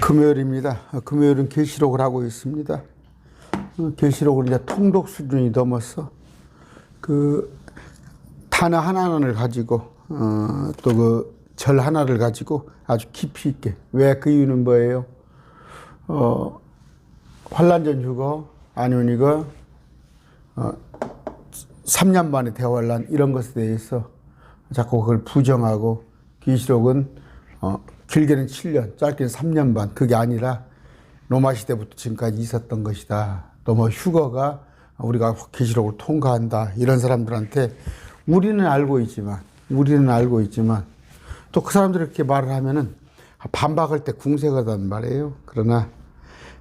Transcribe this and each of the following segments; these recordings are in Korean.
금요일입니다. 금요일은 계시록을 하고 있습니다. 계시록을 이제 통독 수준이 넘어서 그 단어 하나를 가지고 또 그 절 하나를 가지고 아주 깊이 있게, 왜 그 이유는 뭐예요? 환란전 휴거 아니면 이거 3년 만에 대환란 이런 것에 대해서 자꾸 그걸 부정하고, 계시록은 길게는 7년, 짧게는 3년 반, 그게 아니라 로마 시대부터 지금까지 있었던 것이다. 또 뭐 휴거가 우리가 계시록을 통과한다. 이런 사람들한테 우리는 알고 있지만 또 그 사람들이 이렇게 말을 하면은 반박할 때 궁색하단 말이에요. 그러나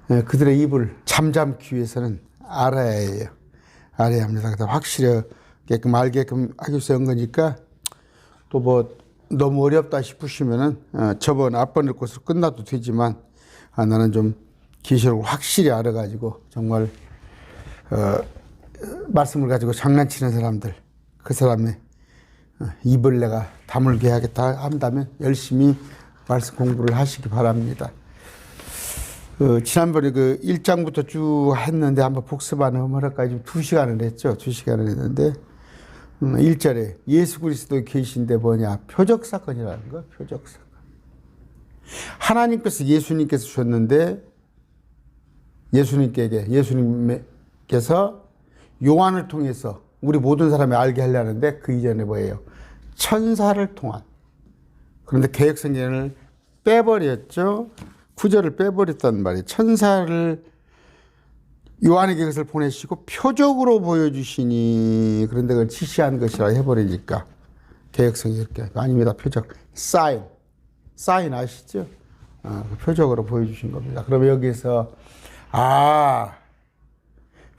그들의 입을 잠잠기 위해서는 알아야 해요. 알아야 합니다. 그래서 확실하게끔 알게끔 하기 위해서 한 거니까, 또 뭐 너무 어렵다 싶으시면은 저번 앞번 읽고서 끝나도 되지만, 나는 좀 계시록을 확실히 알아가지고 정말 말씀을 가지고 장난치는 사람들, 그 사람의 입을 내가 다물게 하겠다 한다면 열심히 말씀 공부를 하시기 바랍니다. 지난번에 그 1장부터 쭉 했는데 한번 복습하는 허물까지 2시간을 했죠. 2시간을 했는데 1절에 예수 그리스도 계신데 뭐냐? 표적 사건이라는 거. 표적 사건. 하나님께서 예수님께서 주셨는데, 예수님께서 요한을 통해서 우리 모든 사람이 알게 하려는데, 그 이전에 뭐예요? 천사를 통한. 그런데 개혁성경을 빼버렸죠. 구절을 빼버렸단 말이에요. 천사를 요한에게 그것을 보내시고 표적으로 보여주시니, 그런데 그걸 지시한 것이라 해버리니까 개혁성이 이렇게, 아닙니다. 표적. 사인 아시죠? 표적으로 보여주신 겁니다. 그러면 여기서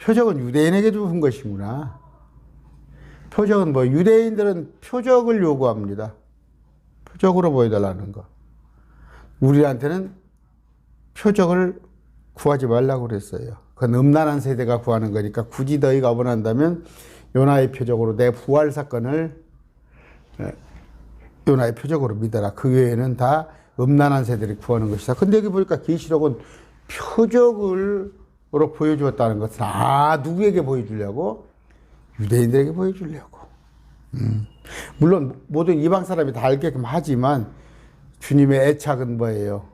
표적은 유대인에게 준 것이구나. 표적은 뭐, 유대인들은 표적을 요구합니다. 표적으로 보여달라는 거. 우리한테는 표적을 구하지 말라고 그랬어요. 그건 음란한 세대가 구하는 거니까, 굳이 너희가 원한다면 요나의 표적으로 내 부활 사건을 요나의 표적으로 믿어라. 그 외에는 다 음란한 세대를 구하는 것이다. 근데 여기 보니까 계시록은 표적으로 보여주었다는 것은 누구에게 보여주려고? 유대인들에게 보여주려고. 물론 모든 이방 사람이 다 알게끔 하지만 주님의 애착은 뭐예요?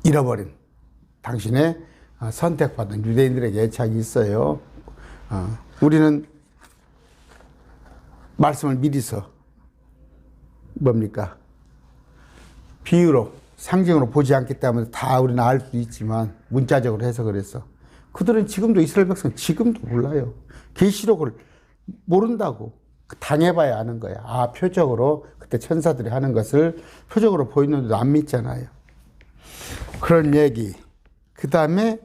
잃어버린, 당신의 선택받은 유대인들에게 애착이 있어요. 우리는 말씀을 미리서 뭡니까? 비유로, 상징으로 보지 않기 때문에 다 우리는 알 수 있지만, 문자적으로 해석을 해서 그들은 지금도, 이스라엘 백성 지금도 몰라요. 계시록을 모른다고. 당해봐야 아는 거야. 표적으로 그때 천사들이 하는 것을 표적으로 보이는데도 안 믿잖아요. 그런 얘기. 그 다음에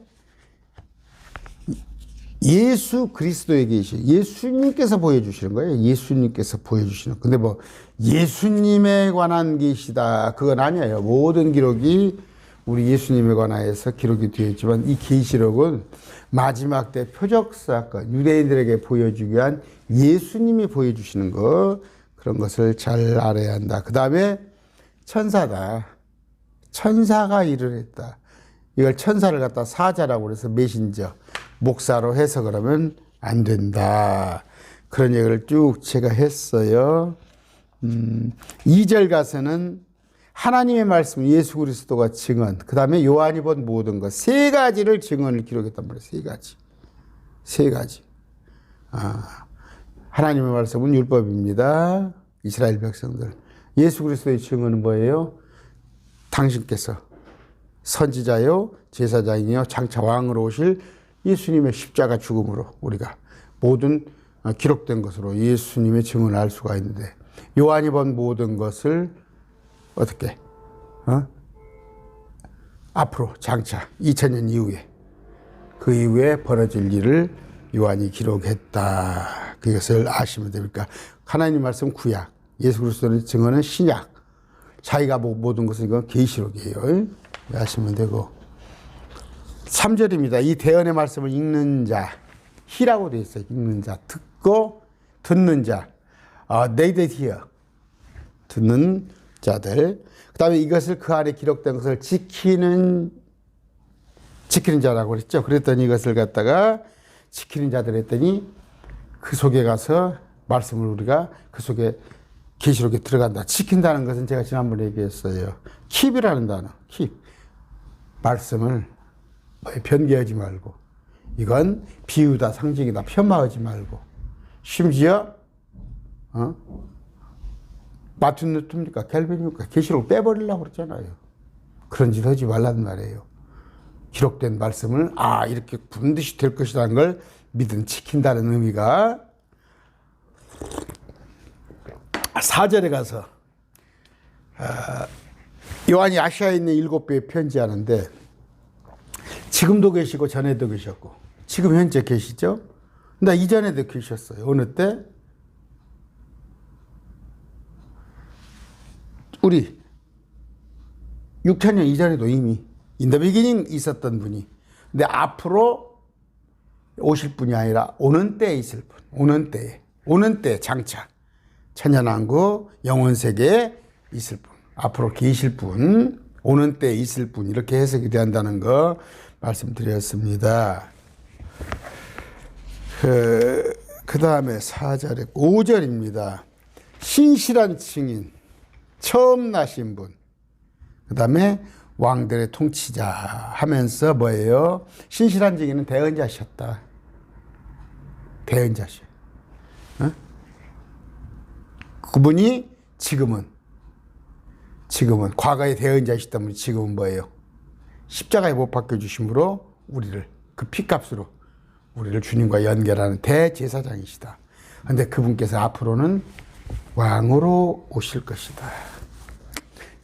예수 그리스도에 계신 예수님께서 보여주시는 거예요. 예수님께서 보여주시는. 근데 뭐 예수님에 관한 계시다, 그건 아니에요. 모든 기록이 우리 예수님에 관하여서 기록이 되어 있지만, 이 계시록은 마지막 때 표적 사건, 유대인들에게 보여주기 위한 예수님이 보여주시는 거, 그런 것을 잘 알아야 한다. 그 다음에 천사다. 천사가 일을 했다. 이걸 천사를 갖다 사자라고 그래서 메신저, 목사로 해석을 하면 안 된다. 그런 얘기를 쭉 제가 했어요. 2절 가서는 하나님의 말씀, 예수 그리스도가 증언, 그 다음에 요한이 본 모든 것, 세 가지를 증언을 기록했단 말이에요. 세 가지. 하나님의 말씀은 율법입니다. 이스라엘 백성들. 예수 그리스도의 증언은 뭐예요? 당신께서 선지자요, 제사장이요, 장차 왕으로 오실 예수님의 십자가 죽음으로 우리가 모든 기록된 것으로 예수님의 증언을 알 수가 있는데, 요한이 본 모든 것을 어떻게 앞으로 장차 2000년 이후에, 그 이후에 벌어질 일을 요한이 기록했다. 그것을 아시면 됩니까? 하나님 말씀 구약, 예수 그리스도의 증언은 신약, 자기가 모든 것은 이건 계시록이에요. 아시면 되고. 3절입니다. 이 대언의 말씀을 읽는 자, 히라고 되어 있어요. 읽는 자, 듣고 듣는 자. They that hear. 듣는 자들. 그 다음에 이것을 그 안에 기록된 것을 지키는 자라고 그랬죠. 그랬더니 이것을 갖다가 지키는 자들 했더니 그 속에 가서 말씀을 우리가 그 속에 계시록에 들어간다. 지킨다는 것은 제가 지난번에 얘기했어요. 킵이라는 단어. 킵. 말씀을 변개하지 말고, 이건 비유다, 상징이다, 폄하하지 말고, 심지어 마틴 루터입니까? 켈빈입니까? 계시록을 빼버리려고 그랬잖아요. 그런 짓 하지 말란 말이에요. 기록된 말씀을 이렇게 반드시 될 것이라는 걸 믿음 지킨다는 의미가. 4절에 가서 요한이 아시아에 있는 7교회에 편지하는데, 지금도 계시고 전에도 계셨고 지금 현재 계시죠? 근데 이전에도 계셨어요. 어느 때? 우리 6,000년 이전에도 이미 인더 비기닝 있었던 분이, 근데 앞으로 오실 분이 아니라 오는 때에 있을 분, 오는 때에 장차 천년왕국 영원세계에 있을 분, 앞으로 계실 분, 오는 때에 있을 분, 이렇게 해석이 된다는 거 말씀드렸습니다. 그 다음에 4절에 5절입니다. 신실한 증인, 처음 나신 분, 그 다음에 왕들의 통치자 하면서 뭐예요? 신실한 증인은 대언자셨다. 대언자셔. 그분이 지금은 과거에 대언자시던 분이 지금은 뭐예요? 십자가에 못 박혀 주심으로 우리를, 그 피값으로 우리를 주님과 연결하는 대제사장이시다. 그런데 그분께서 앞으로는 왕으로 오실 것이다.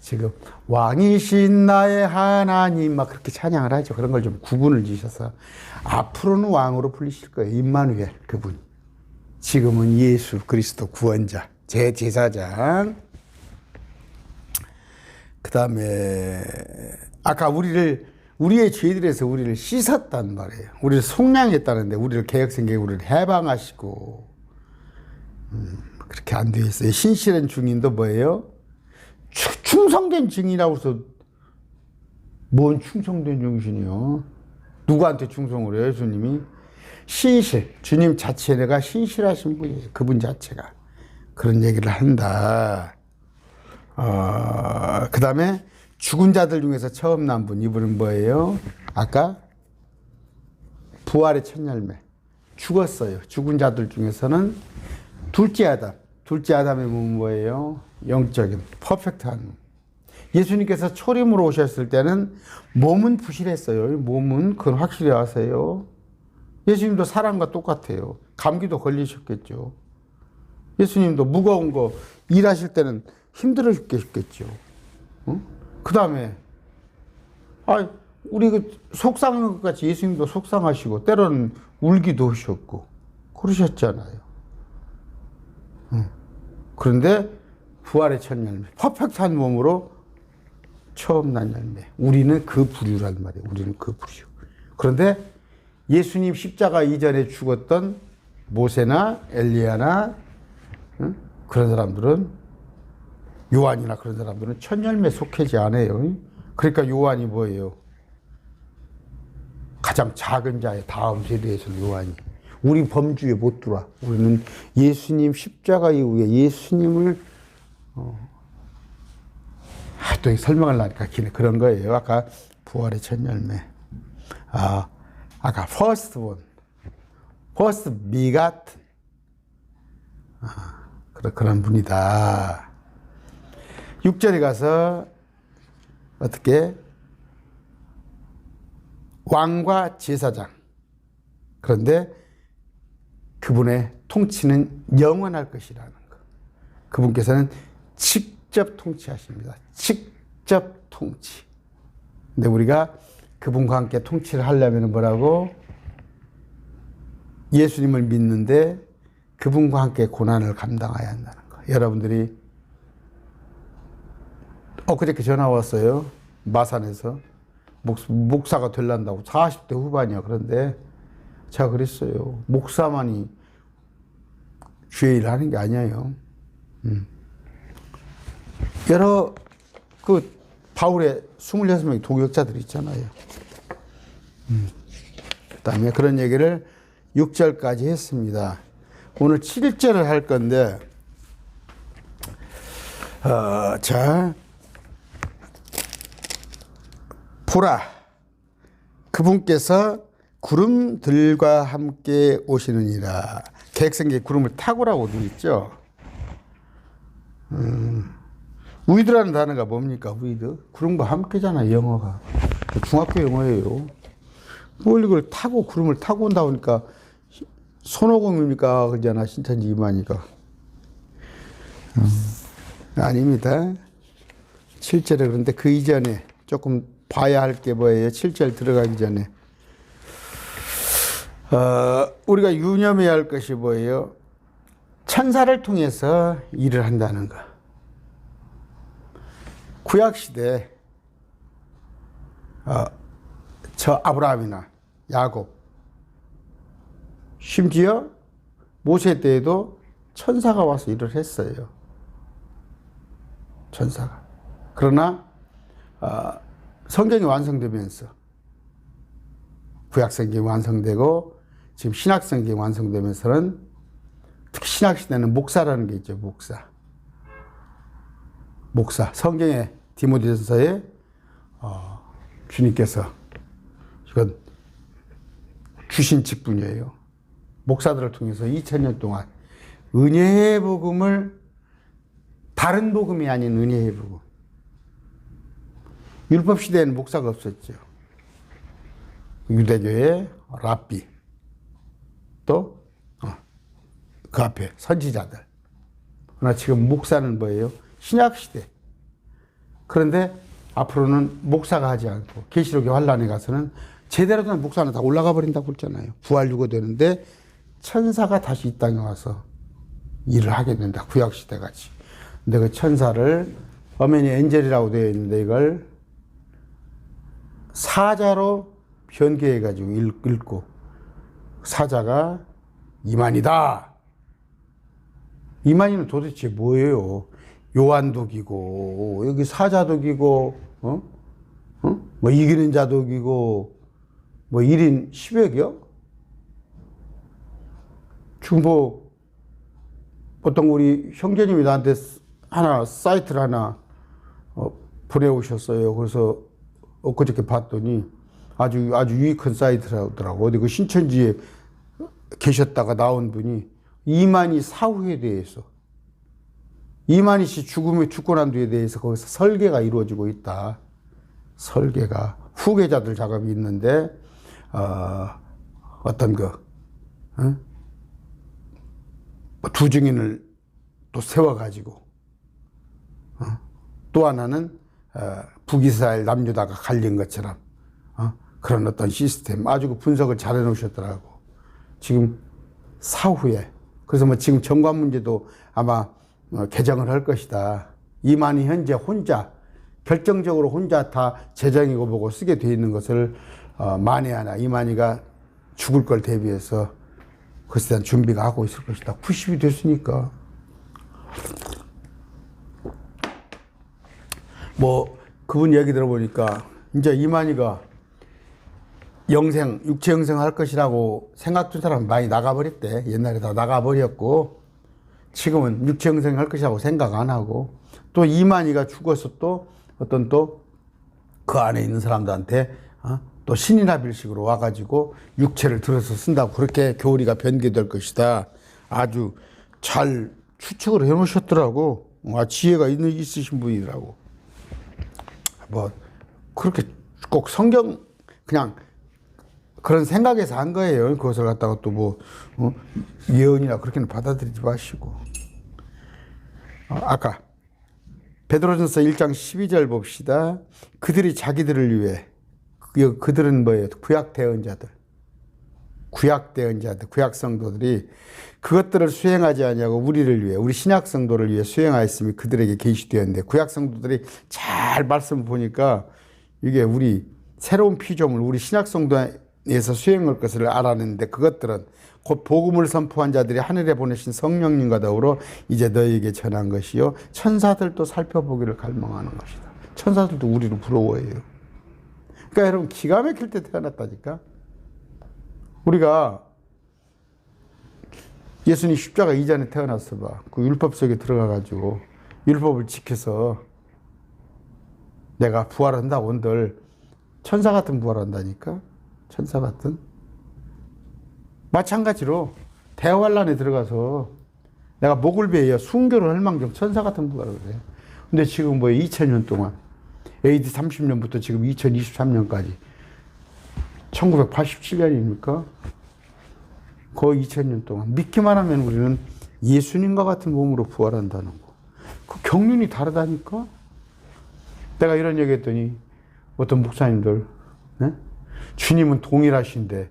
지금 왕이신 나의 하나님 막 그렇게 찬양을 하죠. 그런 걸 좀 구분을 지셔서 앞으로는 왕으로 불리실 거예요. 임마누엘, 그분. 지금은 예수 그리스도 구원자, 제사장. 그 다음에 아까 우리의 죄들에서 우리를 씻었단 말이에요. 우리를 속량했다는데, 우리를 개혁생계에 우리를 해방하시고, 그렇게 안 되어 있어요. 신실한 증인도 뭐예요? 충성된 증인이라고 해서, 뭔 충성된 증인이요? 누구한테 충성을 해요, 주님이? 신실, 주님 자체가 신실하신 분이에요. 그분 자체가. 그런 얘기를 한다. 그 다음에 죽은 자들 중에서 처음 난 분, 이분은 뭐예요? 아까 부활의 첫 열매. 죽었어요. 죽은 자들 중에서는 둘째 아담의 몸은 뭐예요? 영적인 퍼펙트한. 예수님께서 초림으로 오셨을 때는 몸은 부실했어요. 몸은, 그건 확실히 아세요. 예수님도 사람과 똑같아요. 감기도 걸리셨겠죠. 예수님도 무거운 거 일하실 때는 힘들어 죽겠죠. 그 다음에 우리 속상한 것 같이 예수님도 속상하시고 때로는 울기도 하셨고 그러셨잖아요. 그런데 부활의 첫 열매, 퍼펙트한 몸으로 처음 난 열매. 우리는 그 부류란 말이에요. 우리는 그 부류. 그런데 예수님 십자가 이전에 죽었던 모세나 엘리야나 그런 사람들은, 요한이나 그런 사람들은 첫 열매 속하지 않아요. 그러니까 요한이 뭐예요? 가장 작은 자의 다음 세대에서는 요한이. 우리 범주에 못 들어와. 우리는 예수님 십자가 이후에 예수님을 또 설명을 하니까 그런 거예요. 아까 부활의 첫 열매. 아까 first begotten. 그런 분이다. 6절에 가서 어떻게? 왕과 제사장. 그런데 그분의 통치는 영원할 것이라는 것. 그분께서는 직접 통치하십니다. 직접 통치. 근데 우리가 그분과 함께 통치를 하려면 뭐라고? 예수님을 믿는데 그분과 함께 고난을 감당해야 한다는 거. 여러분들이 그저께 전화 왔어요. 마산에서 목사가 되려고 40대 후반이야. 그런데 제가 그랬어요. 목사만이 주의 일을 하는 게 아니에요. 여러 그 바울의 26명의 동역자들이 있잖아요. 그다음에 그런 얘기를 6절까지 했습니다. 오늘 7절을 할 건데, 자, 보라, 그분께서 구름들과 함께 오시느니라. 객성계 구름을 타고라고 되어 있죠. 위드라는 단어가 뭡니까? 위드? 구름과 함께잖아, 영어가. 중학교 영어예요. 뭘 이걸 타고, 구름을 타고 온다 보니까 손오공입니까? 그러잖아, 신천지 이만희가. 아닙니다. 7절에 그런데 그 이전에 조금 봐야 할 게 뭐예요? 7절 들어가기 전에. 우리가 유념해야 할 것이 뭐예요? 천사를 통해서 일을 한다는 거. 구약시대, 저 아브라함이나 야곱, 심지어 모세 때에도 천사가 와서 일을 했어요. 천사가. 그러나, 성경이 완성되면서, 구약성경이 완성되고, 지금 신약성경이 완성되면서는, 특히 신약시대는 목사라는 게 있죠, 목사. 목사. 성경의 디모데전서에, 주님께서, 이건 주신 직분이에요. 목사들을 통해서 2000년 동안 은혜의 복음을, 다른 복음이 아닌 은혜의 복음. 율법시대에는 목사가 없었죠. 유대교의 랍비, 또 그 앞에 선지자들. 그러나 지금 목사는 뭐예요? 신약시대. 그런데 앞으로는 목사가 하지 않고 계시록의 환란에 가서는 제대로 된 목사는 다 올라가 버린다고 그랬잖아요. 부활 유고되는데 천사가 다시 이 땅에 와서 일을 하게 된다. 구약시대 같이. 근데 그 천사를 어메니 엔젤이라고 되어 있는데 이걸 사자로 변개해가지고 읽고, 사자가 이만희다. 이만희는 도대체 뭐예요? 요한독이고, 여기 사자독이고, 뭐 이기는 자독이고, 뭐 1인 10여겨? 지금 뭐, 어떤 우리 형제님이 나한테 사이트를 하나 보내오셨어요. 그래서 엊그저께 봤더니 아주 유익한 사이트라더라고. 어디 그 신천지에 계셨다가 나온 분이 이만희 사후에 대해서, 이만희 씨 죽고 난 뒤에 대해서 거기서 설계가 이루어지고 있다. 설계가. 후계자들 작업이 있는데, 어떤 두 증인을 또 세워가지고, 또 하나는, 북이스라엘 남유다가 갈린 것처럼, 그런 어떤 시스템, 아주 그 분석을 잘 해놓으셨더라고. 지금 사후에. 그래서 뭐 지금 정관 문제도 아마 개정을 할 것이다. 이만희 현재 혼자, 결정적으로 혼자 다 재정이고 보고 쓰게 돼 있는 것을 만에 하나 이만희가 죽을 걸 대비해서 그것에 대한 준비가 하고 있을 것이다. 90이 됐으니까. 뭐, 그분 얘기 들어보니까 이제 이만희가 육체 영생 할 것이라고 생각된 사람 많이 나가버렸대. 옛날에 다 나가버렸고, 지금은 육체 영생 할 것이라고 생각 안 하고, 또 이만희가 죽어서 또 어떤 또 그 안에 있는 사람들한테 또 신인합일식으로 와가지고 육체를 들어서 쓴다고 그렇게 교리가 변개될 것이다. 아주 잘 추측을 해놓으셨더라고. 지혜가 있으신 분이더라고. 뭐 그렇게 꼭 성경 그냥 그런 생각에서 한 거예요. 그것을 갖다가 또 뭐 예언이나 그렇게는 받아들이지 마시고. 아까 베드로전서 1장 12절 봅시다. 그들이 자기들을 위해, 그들은 뭐예요? 구약 대언자들, 구약 성도들이 그것들을 수행하지 아니하고 우리를 위해, 우리 신약 성도를 위해 수행하였음이 그들에게 계시되었는데, 구약 성도들이 잘 말씀을 보니까 이게 우리 새로운 피조물, 우리 신약 성도의 하늘에서 수행할 것을 알았는데 그것들은 곧 복음을 선포한 자들이 하늘에 보내신 성령님과 더불어 이제 너희에게 전한 것이요 천사들도 살펴보기를 갈망하는 것이다. 천사들도 우리를 부러워해요. 그러니까 여러분 기가 막힐 때 태어났다니까. 우리가 예수님 십자가 이전에 태어났어 봐. 그 율법 속에 들어가가지고 율법을 지켜서 내가 부활한다 온들 천사 같은 부활한다니까. 천사 같은. 마찬가지로 대환란에 들어가서 내가 목을 베어 순교를 할 망정 천사 같은 부활을 해. 근데 지금 뭐 2000년 동안 AD 30년부터 지금 2023년까지 1987년입니까? 거의 2000년 동안 믿기만 하면 우리는 예수님과 같은 몸으로 부활한다는 거. 그 경륜이 다르다니까? 내가 이런 얘기 했더니 어떤 목사님들 네? 주님은 동일하신데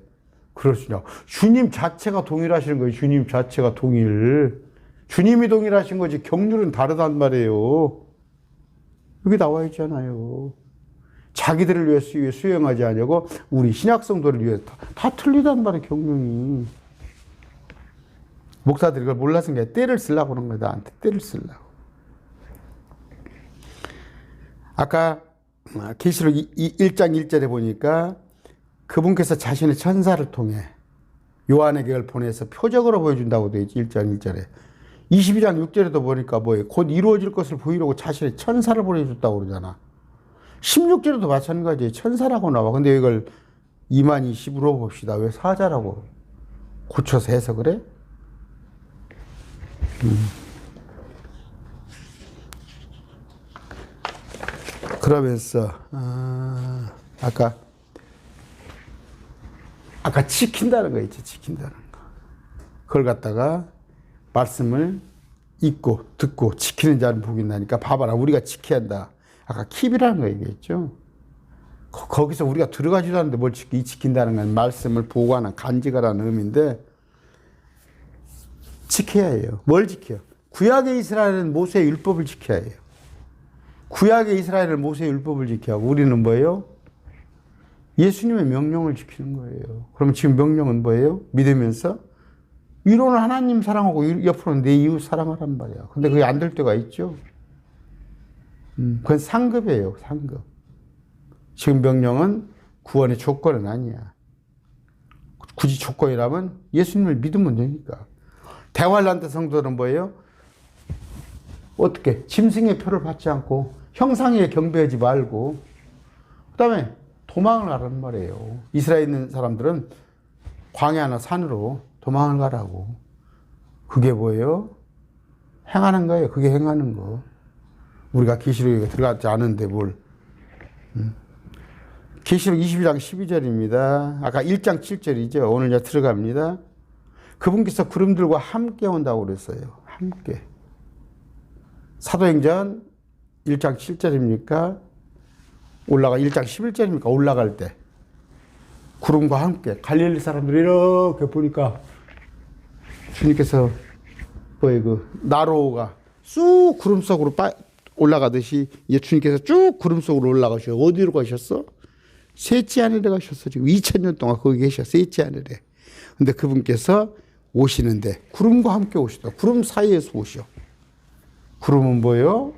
그러시냐. 주님 자체가 동일하시는 거예요. 주님 자체가 동일. 주님이 동일하신 거지 경륜은 다르단 말이에요. 여기 나와 있잖아요. 자기들을 위해 수행하지 않냐고 우리 신약성도를 위해 다 틀리단 말이에요. 경륜이. 목사들이 그걸 몰라서 그냥 때를 쓰려고 그런 거야. 나한테 때를 쓰려고. 아까 계시록 1장 1절에 보니까 그분께서 자신의 천사를 통해 요한에게 그걸 보내서 표적으로 보여준다고 되어 있지. 1장 1절에. 22장 6절에도 보니까 뭐예요? 곧 이루어질 것을 보이려고 자신의 천사를 보내줬다고 그러잖아. 16절에도 마찬가지예요. 천사라고 나와. 근데 이걸 220으로 봅시다. 왜 사자라고 고쳐서 해석을 해? 그러면서 아까 지킨다는 거 있죠. 지킨다는 거. 그걸 갖다가 말씀을 읽고 듣고 지키는 자는 복이 나니까 봐봐라. 우리가 지켜야 한다. 아까 킵이라는 거 얘기했죠. 거기서 우리가 들어가지도 않는데 뭘 지킨다는 건 말씀을 보고하는 간직하라는 의미인데 지켜야 해요. 뭘 지켜요? 구약의 이스라엘은 모세의 율법을 지켜야 해요. 구약의 이스라엘은 모세의 율법을 지켜야 하고 우리는 뭐예요? 예수님의 명령을 지키는 거예요. 그럼 지금 명령은 뭐예요? 믿으면서 위로는 하나님 사랑하고 옆으로는 내 이웃 사랑하란 말이야. 근데 그게 안 될 때가 있죠. 그건 상급이에요. 상급. 지금 명령은 구원의 조건은 아니야. 굳이 조건이라면 예수님을 믿으면 되니까. 대환란 때 성도는 뭐예요? 어떻게? 짐승의 표를 받지 않고 형상에 경배하지 말고 그 다음에 도망을 가란 말이에요. 이스라엘에 있는 사람들은 광야나 산으로 도망을 가라고. 그게 뭐예요? 행하는 거예요. 그게 행하는 거. 우리가 계시록에 들어가지 않은데 뭘. 계시록 22장 12절입니다. 아까 1장 7절이죠. 오늘 이제 들어갑니다. 그분께서 구름들과 함께 온다고 그랬어요. 함께. 사도행전 1장 7절입니까? 1장 11절입니까? 올라갈 때. 구름과 함께. 갈릴리 사람들이 이렇게 보니까 주님께서 나로가 쑥 구름 속으로 올라가듯이 이제 주님께서 쭉 구름 속으로 올라가셔. 어디로 가셨어? 셋째 하늘에 가셨어. 지금 2000년 동안 거기 계셔. 셋째 하늘에. 근데 그분께서 오시는데 구름과 함께 오시다. 구름 사이에서 오셔. 구름은 뭐예요?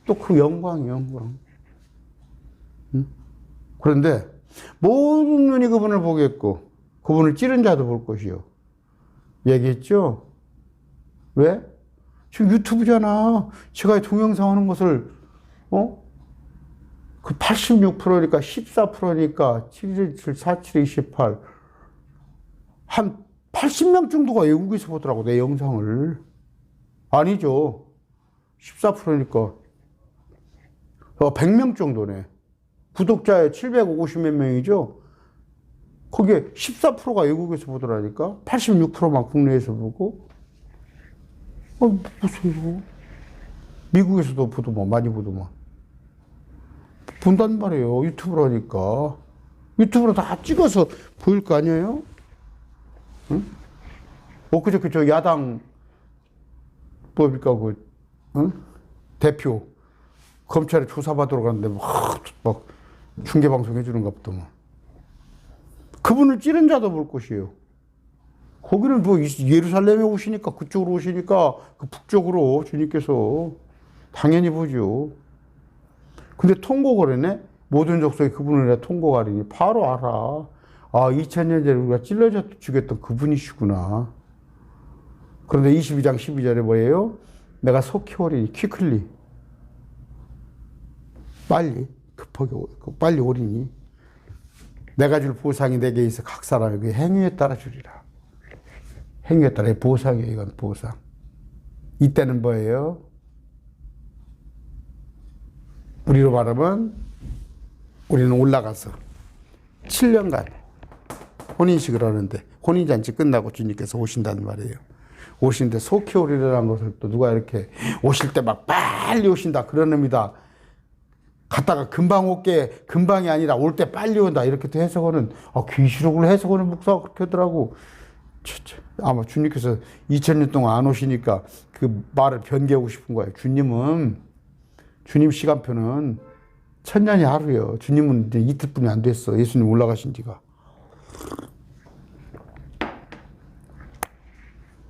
또 그 영광. 응? 그런데 모든 눈이 그분을 보겠고 그분을 찌른 자도 볼 것이요. 얘기했죠? 왜? 지금 유튜브잖아. 제가 동영상 하는 것을 그 86%니까 14%니까 7, 4, 7, 28 한 80명 정도가 외국에서 보더라고 내 영상을. 아니죠. 14%니까 100명 정도네. 구독자에 750몇 명이죠. 거기에 14%가 외국에서 보더라니까. 86%만 국내에서 보고. 보세요. 미국에서도 보더만, 많이 보더만. 본단 말이에요. 유튜브라니까. 유튜브로 다 찍어서 보일 거 아니에요? 응? 그저께 저 야당, 뭡니까, 대표. 검찰에 조사받으러 갔는데 막 중계방송 해주는가 보더만. 그분을 찌른 자도 볼 것이에요. 거기는 뭐 예루살렘에 오시니까, 그쪽으로 오시니까 그 북쪽으로 주님께서 당연히 보죠. 근데 통곡을 네 모든 족속이 그분을 내가 통곡하리니 바로 알아. 아, 2000년 전에 우리가 찔러져 죽였던 그분이시구나. 그런데 22장 12절에 뭐예요? 내가 속히 오리니, 퀴클리. 빨리, 급하게, 빨리 오리니. 내가 줄 보상이 내게 있어 각 사람에게 행위에 따라 주리라. 행위에 따라 보상이에요, 이건 보상. 이때는 뭐예요? 우리로 말하면 우리는 올라가서 7년간 혼인식을 하는데 혼인잔치 끝나고 주님께서 오신다는 말이에요. 오시는데 속히 오리라는 것을 또 누가 이렇게 오실 때 막 빨리 오신다 그런 의미다. 갔다가 금방 올게, 금방이 아니라 올 때 빨리 온다 이렇게 또 해석하는, 귀시록으로 해석하는 목사가 그렇게 하더라고. 아마 주님께서 2000년 동안 안 오시니까 그 말을 변개하고 싶은 거예요. 주님 시간표는 1000년이 하루예요. 주님은 이제 이틀뿐이 안 됐어. 예수님 올라가신 지가.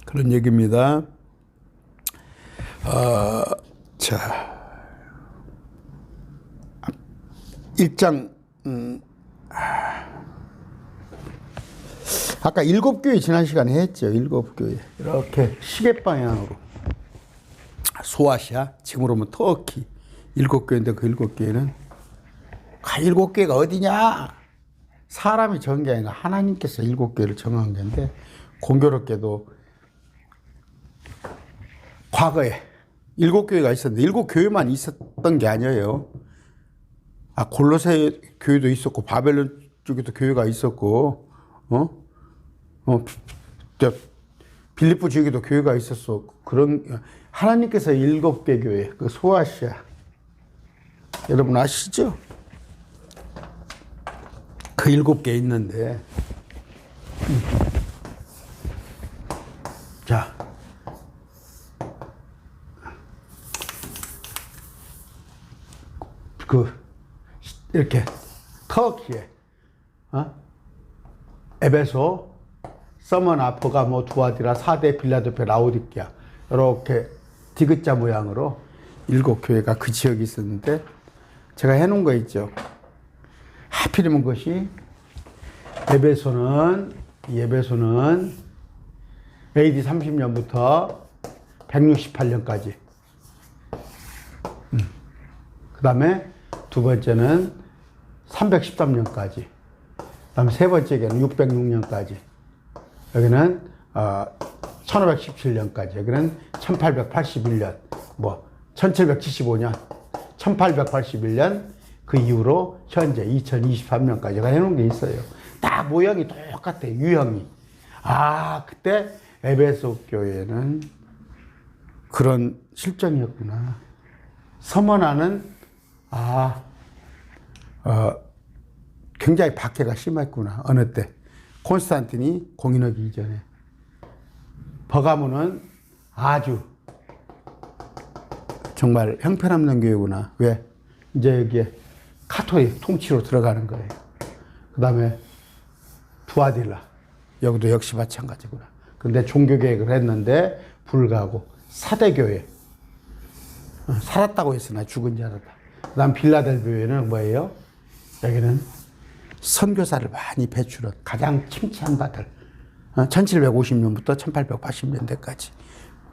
그런 얘기입니다. 자, 1장, 아까 7교회 지난 시간에 했죠. 7교회. 이렇게 시계 방향으로. 소아시아, 지금으로 보면 터키. 7교회인데 그 7교회는, 7교회가 어디냐? 사람이 정한 게 아니라 하나님께서 7교회를 정한 건데, 공교롭게도 과거에 7교회가 있었는데, 7교회만 있었던 게 아니에요. 골로새 교회도 있었고, 바벨론 쪽에도 교회가 있었고, 빌립보 지역에도 교회가 있었어. 그런, 하나님께서 7개 교회, 그 소아시아. 여러분 아시죠? 그 7개 있는데, 자, 이렇게, 터키에, 에베소, 서머나, 버가모, 두아디라, 사대, 빌라델피아, 라오디게아, 이렇게 디귿자 모양으로 7교회가 그 지역에 있었는데, 제가 해놓은 거 있죠. 하필이면 그것이 에베소는 AD 30년부터 168년까지. 그 다음에 두 번째는 313년까지. 그 다음에 세 번째는 606년까지. 여기는 1517년까지. 여기는 1881년, 1775년, 1881년, 그 이후로 현재 2023년까지 해놓은 게 있어요. 다 모양이 똑같아, 유형이. 그때 에베소 교회는 그런 실정이었구나. 서머나는, 굉장히 박해가 심했구나. 어느 때. 콘스탄틴이 공인하기 이전에. 버가모는 아주 정말 형편없는 교회구나. 왜? 이제 여기에 카톨릭 통치로 들어가는 거예요. 그 다음에 두아딜라. 여기도 역시 마찬가지구나. 근데 종교개혁을 했는데 불가하고 사대교회. 살았다고 했으나 죽은 줄 알았다. 그 다음 빌라델비아는 뭐예요? 여기는 선교사를 많이 배출한 가장 침체한 바들. 1750년부터 1880년대까지.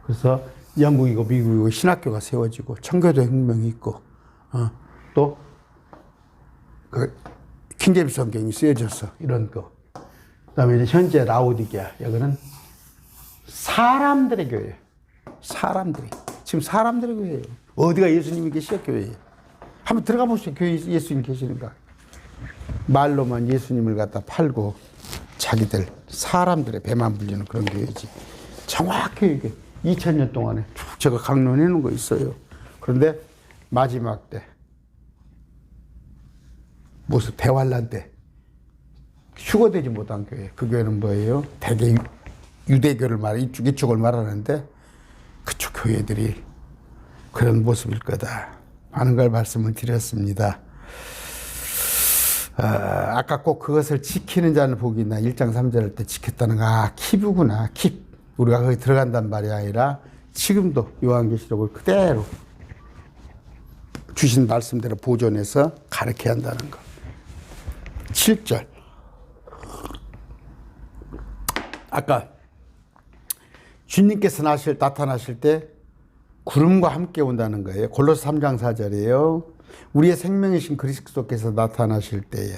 그래서 영국이고 미국이고 신학교가 세워지고 청교도 혁명이 있고, 또 그 킹제임스 성경이 쓰여졌어. 이런 거. 그다음에 이제 현재 라오디게아, 여기는 사람들의 교회. 지금 사람들의 교회예요. 어디가 예수님이 계시죠, 교회에? 한번 들어가 보시죠. 교회 예수님 계시는가? 말로만 예수님을 갖다 팔고 자기들 사람들의 배만 불리는 그런 교회지. 정확히 이게 2000년 동안에 쭉 제가 강론해 놓은 거 있어요. 그런데 마지막 때 무슨 대환란 때 휴거되지 못한 교회, 그 교회는 뭐예요? 대개 유대교를 이쪽을 말하는데 그쪽 교회들이 그런 모습일 거다 하는 걸 말씀을 드렸습니다. 아까 꼭 그것을 지키는 자는 복이 있나 1장 3절 때 지켰다는 거. 킵이구나. 킵. 우리가 거기 들어간단 말이 아니라 지금도 요한계시록을 그대로 주신 말씀대로 보존해서 가르쳐야 한다는 거. 7절. 아까 주님께서 나타나실 때 구름과 함께 온다는 거예요. 골로새 3장 4절이에요. 우리의 생명이신 그리스도께서 나타나실 때에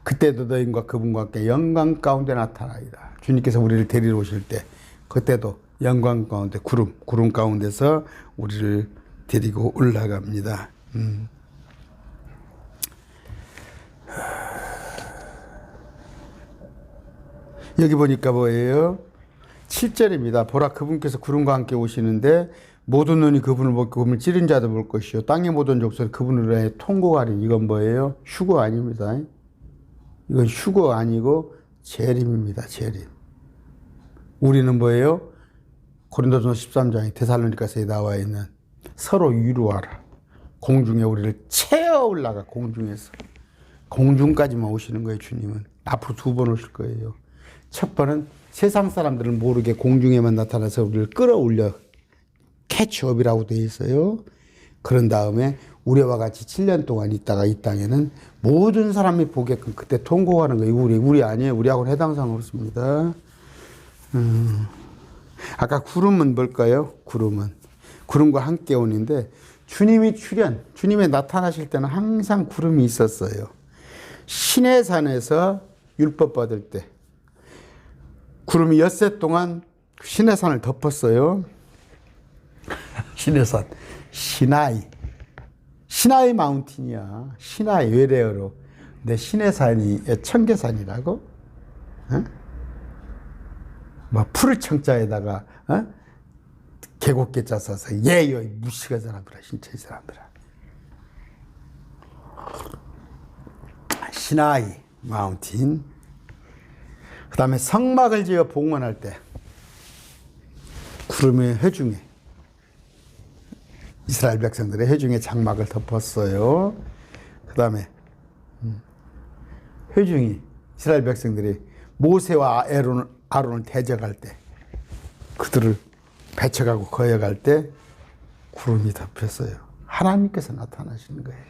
그때도 너희와 그분과 함께 영광 가운데 나타나리라. 주님께서 우리를 데리러 오실 때 그때도 영광 가운데 구름 가운데서 우리를 데리고 올라갑니다. 여기 보니까 뭐예요? 7절입니다. 보라 그분께서 구름과 함께 오시는데 모든 눈이 그분을 보고 그분을 찌른 자도 볼 것이요 땅의 모든 족속이 그분을 위하여 통곡하리니. 이건 뭐예요? 휴거 아닙니다. 이건 휴거 아니고 재림입니다. 재림. 우리는 뭐예요? 고린도전서 13장에 데살로니가서에 나와 있는 서로 위로하라. 공중에 우리를 채워 올라가. 공중에서 공중까지만 오시는 거예요. 주님은 앞으로 2번 오실 거예요. 첫 번은 세상 사람들은 모르게 공중에만 나타나서 우리를 끌어올려 캐치업이라고 되어 있어요. 그런 다음에 우리와 같이 7년 동안 있다가 이 땅에는 모든 사람이 보게끔 그때 통곡하는 거예요. 우리 아니에요. 우리하고는 해당 사항 없습니다. 아까 구름은 뭘까요? 구름과 함께 오는데 주님이 나타나실 때는 항상 구름이 있었어요. 시내산에서 율법 받을 때 구름이 엿새 동안 시내산을 덮었어요. 시내산, 시나이 마운틴이야. 시나이 외래어로. 근데 시내산이 청계산이라고? 어? 뭐 푸르 청자에다가 계곡계자 써서 예요 무시가 사람들아. 진짜 이 사람들아. 시나이 마운틴. 그 다음에 성막을 지어 봉헌할 때 구름의 회중에 이스라엘 백성들의 회중에 장막을 덮었어요. 그 다음에 회중이 이스라엘 백성들이 모세와 아론을 대적할 때 그들을 배척하고 거역할 때 구름이 덮였어요. 하나님께서 나타나시는 거예요.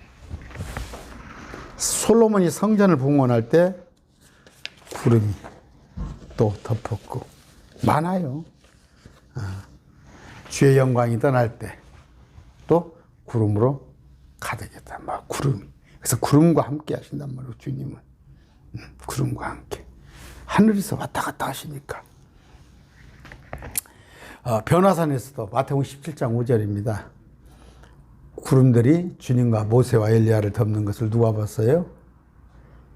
솔로몬이 성전을 봉헌할 때 구름이 또 덮었고 많아요. 주의 영광이 떠날 때 또 구름으로 가득했다. 막 구름. 그래서 구름과 함께 하신단 말이에요. 주님은 구름과 함께 하늘에서 왔다 갔다 하시니까. 변화산에서도 마태복음 17장 5절입니다. 구름들이 주님과 모세와 엘리야를 덮는 것을 누가 봤어요?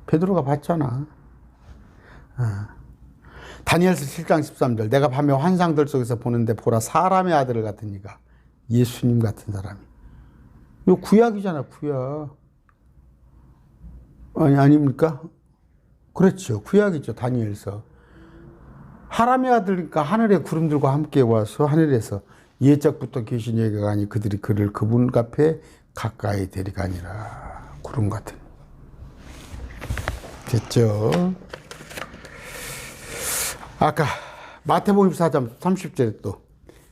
베드로가 봤잖아. 다니엘서 7장 13절. 내가 밤에 환상들 속에서 보는데 보라 사람의 아들을 같은 이가 예수님 같은 사람이. 이거 구약이잖아. 구약. 아닙니까? 그렇죠. 구약이죠. 다니엘서. 하람의 아들이니까 하늘의 구름들과 함께 와서 하늘에서 예적부터 계신 얘기가 아니 그들이 그를 그분 앞에 가까이 데려가니라. 구름 같은. 됐죠? 아까 마태복음 24장 30절에 또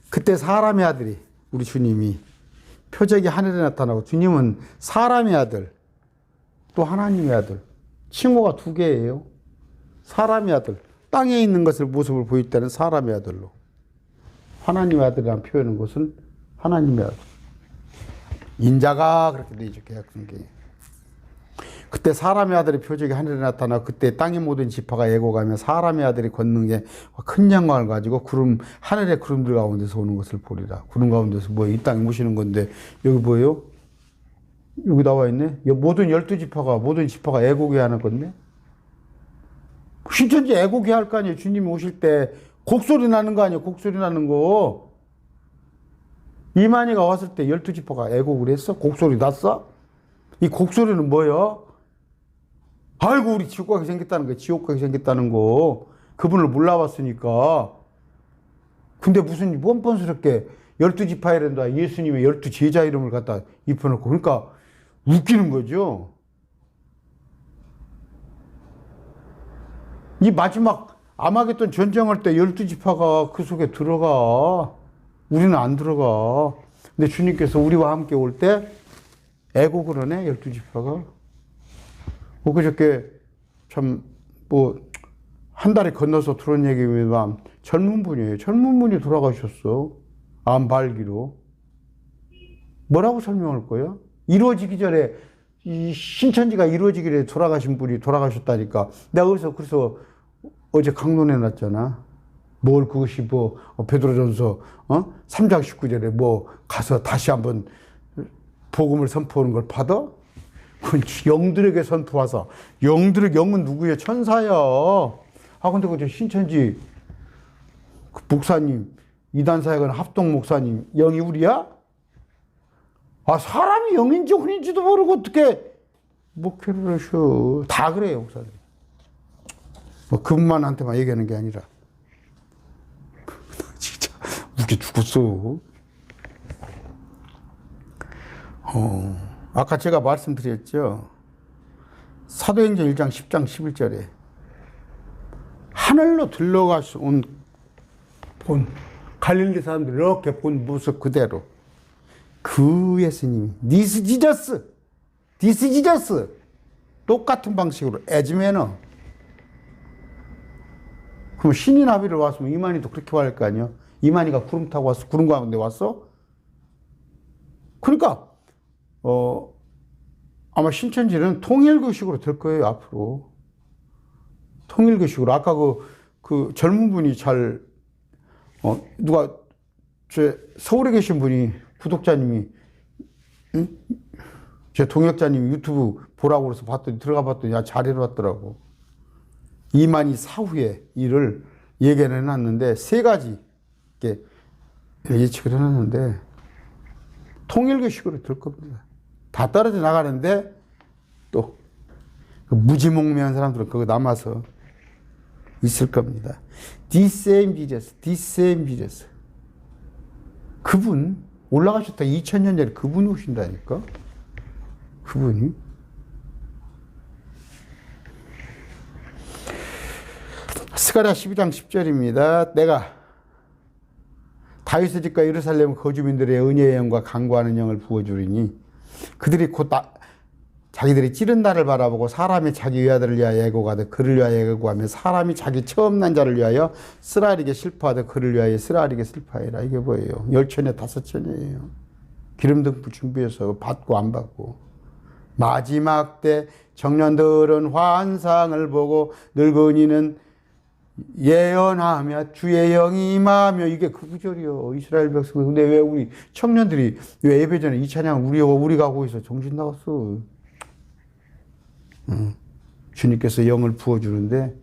그때 사람의 아들이 우리 주님이 표적이 하늘에 나타나고 주님은 사람의 아들 또 하나님의 아들 칭호가 2개예요. 사람의 아들 땅에 있는 것을 모습을 보일 때는 사람의 아들로 하나님의 아들이라는 표현한 것은 하나님의 아들 인자가 그렇게 되어 있죠. 계약성경에. 그때 사람의 아들의 표적이 하늘에 나타나 그때 땅의 모든 지파가 애고가며 사람의 아들이 걷는 게 큰 영광을 가지고 구름 하늘의 구름들 가운데서 오는 것을 보리라. 구름 가운데서 뭐 이 땅에 모시는 건데 여기 뭐예요? 여기 나와 있네. 모든 12지파가 애고게 하는 건데 신천지 애고게 할 거 아니에요. 주님이 오실 때 곡소리 나는 거 아니에요. 곡소리 나는 거. 이만희가 왔을 때 12지파가 애곡을 했어? 곡소리 났어? 이 곡소리는 뭐예요? 아이고 우리 지옥 가게 생겼다는 거예요. 지옥 가게 생겼다는 거. 그분을 몰라봤으니까. 근데 무슨 뻔뻔스럽게 12지파 이런다 예수님의 12제자 이름을 갖다 입혀놓고 그러니까 웃기는 거죠. 이 마지막 아마겟돈 전쟁할 때 12지파가 그 속에 들어가. 우리는 안 들어가. 근데 주님께서 우리와 함께 올 때 애고 그러네, 12지파가. 그저께 참, 한 달에 건너서 들은 얘기입니다만, 젊은 분이에요. 젊은 분이 돌아가셨어. 암 발기로. 뭐라고 설명할 거야? 이루어지기 전에, 이 신천지가 이루어지기 전에 돌아가신 분이 돌아가셨다니까. 내가 그래서 어제 강론해 놨잖아. 뭘 그것이 베드로전서 3장 19절에 가서 다시 한번 복음을 선포하는 걸 받아? 그건 영들에게 선포하사. 영은 누구예요? 천사야. 근데 그 신천지 그 목사님, 이단사역은 합동 목사님, 영이 우리야? 사람이 영인지 혼인지도 모르고 어떻게 목회를 하셔. 다 그래요, 목사님. 그분만한테만 얘기하는 게 아니라. 진짜 웃겨 죽었어. 아까 제가 말씀드렸죠. 사도행전 1장 10장 11절에 하늘로 들러가서 본 갈릴리 사람들이 이렇게 본 모습 그대로 그 예수님이 This Jesus 똑같은 방식으로 에즈메너. 그럼 신이 나비를 왔으면 이만희도 그렇게 할 거 아니야? 이만희가 구름 타고 왔어? 구름 가운데 왔어? 그러니까 아마 신천지는 통일교식으로 될 거예요, 앞으로. 통일교식으로. 아까 그 젊은 분이 서울에 계신 분이, 구독자님이, 응? 제 동역자님이 유튜브 보라고 그래서 들어가 봤더니, 잘해놨더라고. 이만희 사후의 일을 예견해 놨는데, 3가지, 이렇게 예측을 해놨는데, 통일교식으로 될 겁니다. 다 떨어져 나가는데 또 그 무지몽매한 사람들은 그거 남아서 있을 겁니다. This same Jesus. 그분 올라가셨다 2000년 전에 그분이 오신다니까. 그분이. 스가랴 12장 10절입니다. 내가 다윗의 집과 예루살렘 거주민들의 은혜의 영과 강구하는 영을 부어주리니 그들이 곧 자기들이 찌른 날을 바라보고 사람이 자기 외아들을 위하여 애고가되 그를 위하여 애고하며 사람이 자기 처음 난 자를 위하여 쓰라리게 슬퍼하되 그를 위하여 쓰라리게 슬퍼하리라. 이게 뭐예요? 10천에 5천이에요. 기름등불 준비해서 받고 안 받고. 마지막 때 청년들은 환상을 보고 늙은이는 예언하며 주의 영이 임하며. 이게 그 구절이요. 이스라엘 백성. 근데 왜 우리 청년들이 왜 예배전에 이 찬양 우리가 하고 있어? 정신 나갔어. 주님께서 영을 부어주는데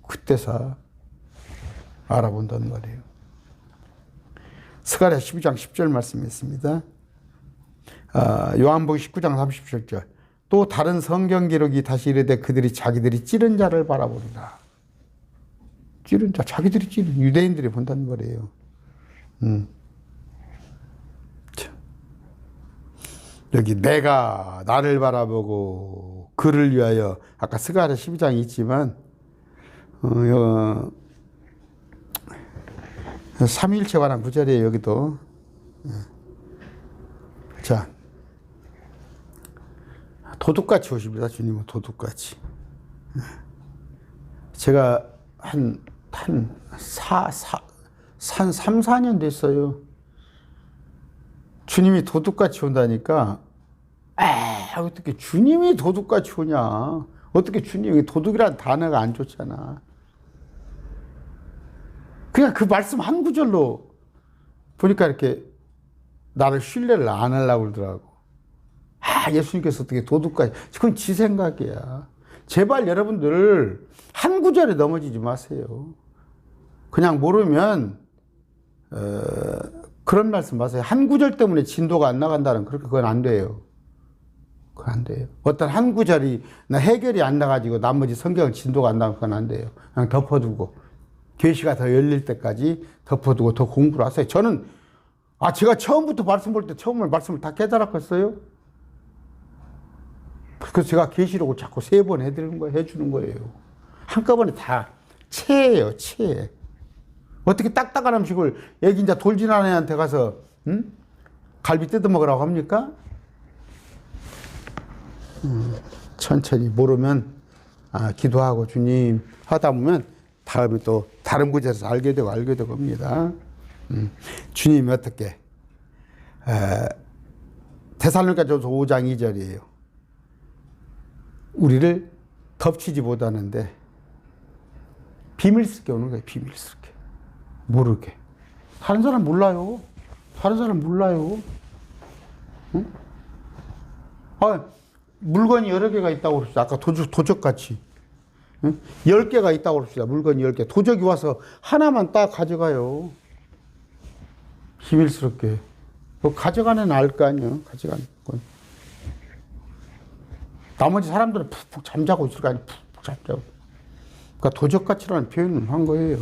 그때서 알아본다는 말이에요. 스가랴 12장 10절 말씀했습니다. 요한복음 19장 37절. 또 다른 성경 기록이 다시 이르되 그들이 자기들이 찌른 자를 바라보리라. 찌른 자, 자기들이 찌른 유대인들이 본다는 거래요. 여기 내가 나를 바라보고 그를 위하여, 아까 스가랴 12장이 있지만 삼위일체 관한 구절이에요. 여기도. 자, 도둑같이 오십니다. 주님은 도둑같이. 제가 한 3, 4년 됐어요. 주님이 도둑같이 온다니까, 어떻게 주님이 도둑같이 오냐. 어떻게 주님이, 도둑이라는 단어가 안 좋잖아. 그냥 그 말씀 한 구절로 보니까 이렇게 나를 신뢰를 안 하려고 그러더라고. 예수님께서 어떻게 도둑같이, 그건 지 생각이야. 제발 여러분들 한 구절에 넘어지지 마세요. 그냥 모르면 그런 말씀 마세요. 한 구절 때문에 진도가 안 나간다는, 그건 안 돼요. 그건 안 돼요. 어떤 한 구절이 해결이 안 나가지고 나머지 성경 진도가 안 나가면 그건 안 돼요. 그냥 덮어두고 계시가 더 열릴 때까지 덮어두고 더 공부를 하세요. 저는 제가 처음부터 말씀 볼 때 처음에 말씀을 다 깨달았겠어요. 그래서 제가 계시록을 자꾸 3번 해주는 거예요. 한꺼번에 다 체예요, 체. 어떻게 딱딱한 음식을 애기 이제 돌진하는 애한테 가서 갈비 뜯어 먹으라고 합니까? 천천히 모르면 기도하고 주님 하다 보면 다음에 또 다른 구절에서 알게 되고 합니다. 주님이 어떻게 데살로니가전서 5장 2절이에요. 우리를 덮치지 못하는데 비밀스럽게 오는 거예요. 비밀스럽게. 모르게. 다른 사람 몰라요. 다른 사람 몰라요. 응? 물건이 여러 개가 있다고 그럽시다. 아까 도적같이. 응? 10개가 있다고 그럽시다. 물건이 10개. 도적이 와서 하나만 딱 가져가요. 비밀스럽게. 가져가는 애는 알 거 아니에요. 가져가는 건. 나머지 사람들은 푹푹 잠자고 있을 거 아니에요. 푹푹 잠자고. 그러니까 도적같이라는 표현을 한 거예요.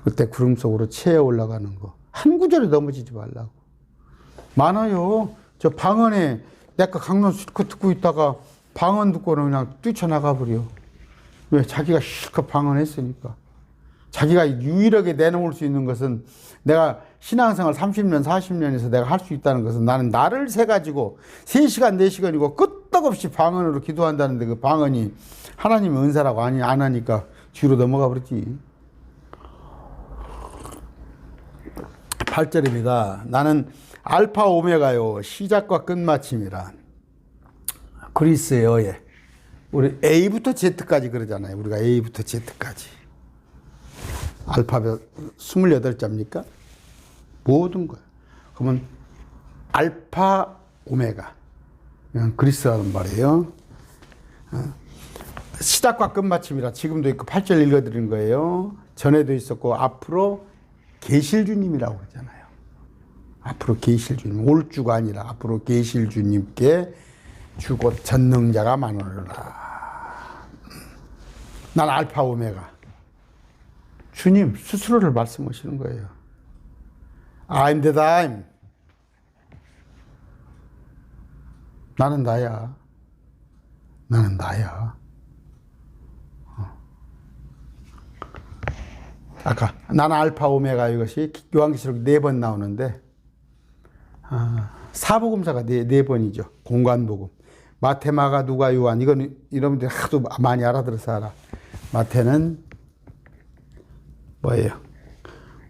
그때 구름 속으로 채에 올라가는 거. 한 구절에 넘어지지 말라고. 많아요. 저 방언에 내가 강론 실컷 듣고 있다가 방언 듣고는 그냥 뛰쳐나가 버려. 왜? 자기가 실컷 방언했으니까. 자기가 유일하게 내놓을 수 있는 것은 내가 신앙생활 30년, 40년에서 내가 할 수 있다는 것은 나는 나를 세가지고 3시간, 4시간이고 끄떡없이 방언으로 기도한다는데 그 방언이 하나님의 은사라고 안 하니까 뒤로 넘어가 버렸지. 8절입니다. 나는 알파 오메가요 시작과 끝마침이라. 그리스의 우리 A부터 Z까지 그러잖아요. 우리가 A부터 Z까지. 알파벳 28자입니까? 모든 거예요. 그러면 알파 오메가. 그리스라는 말이에요. 시작과 끝마침이라 지금도 있고 8절 읽어드린 거예요. 전에도 있었고 앞으로 계실 주님이라고 그러잖아요. 앞으로 계실 주님. 올 주가 아니라 앞으로 계실 주님께 주곧 전능자가 많으리라. 난 알파 오메가. 주님 스스로를 말씀하시는 거예요. I'm the time. 나는 나야. 나는 나야. 아까 나는 알파 오메가 이것이 요한계시록 4번 나오는데 사복음사가 네 번이죠. 공관복음. 마태, 마가, 누가, 요한. 이건 여러분들이 하도 많이 알아들어서 알아. 마태는 뭐예요?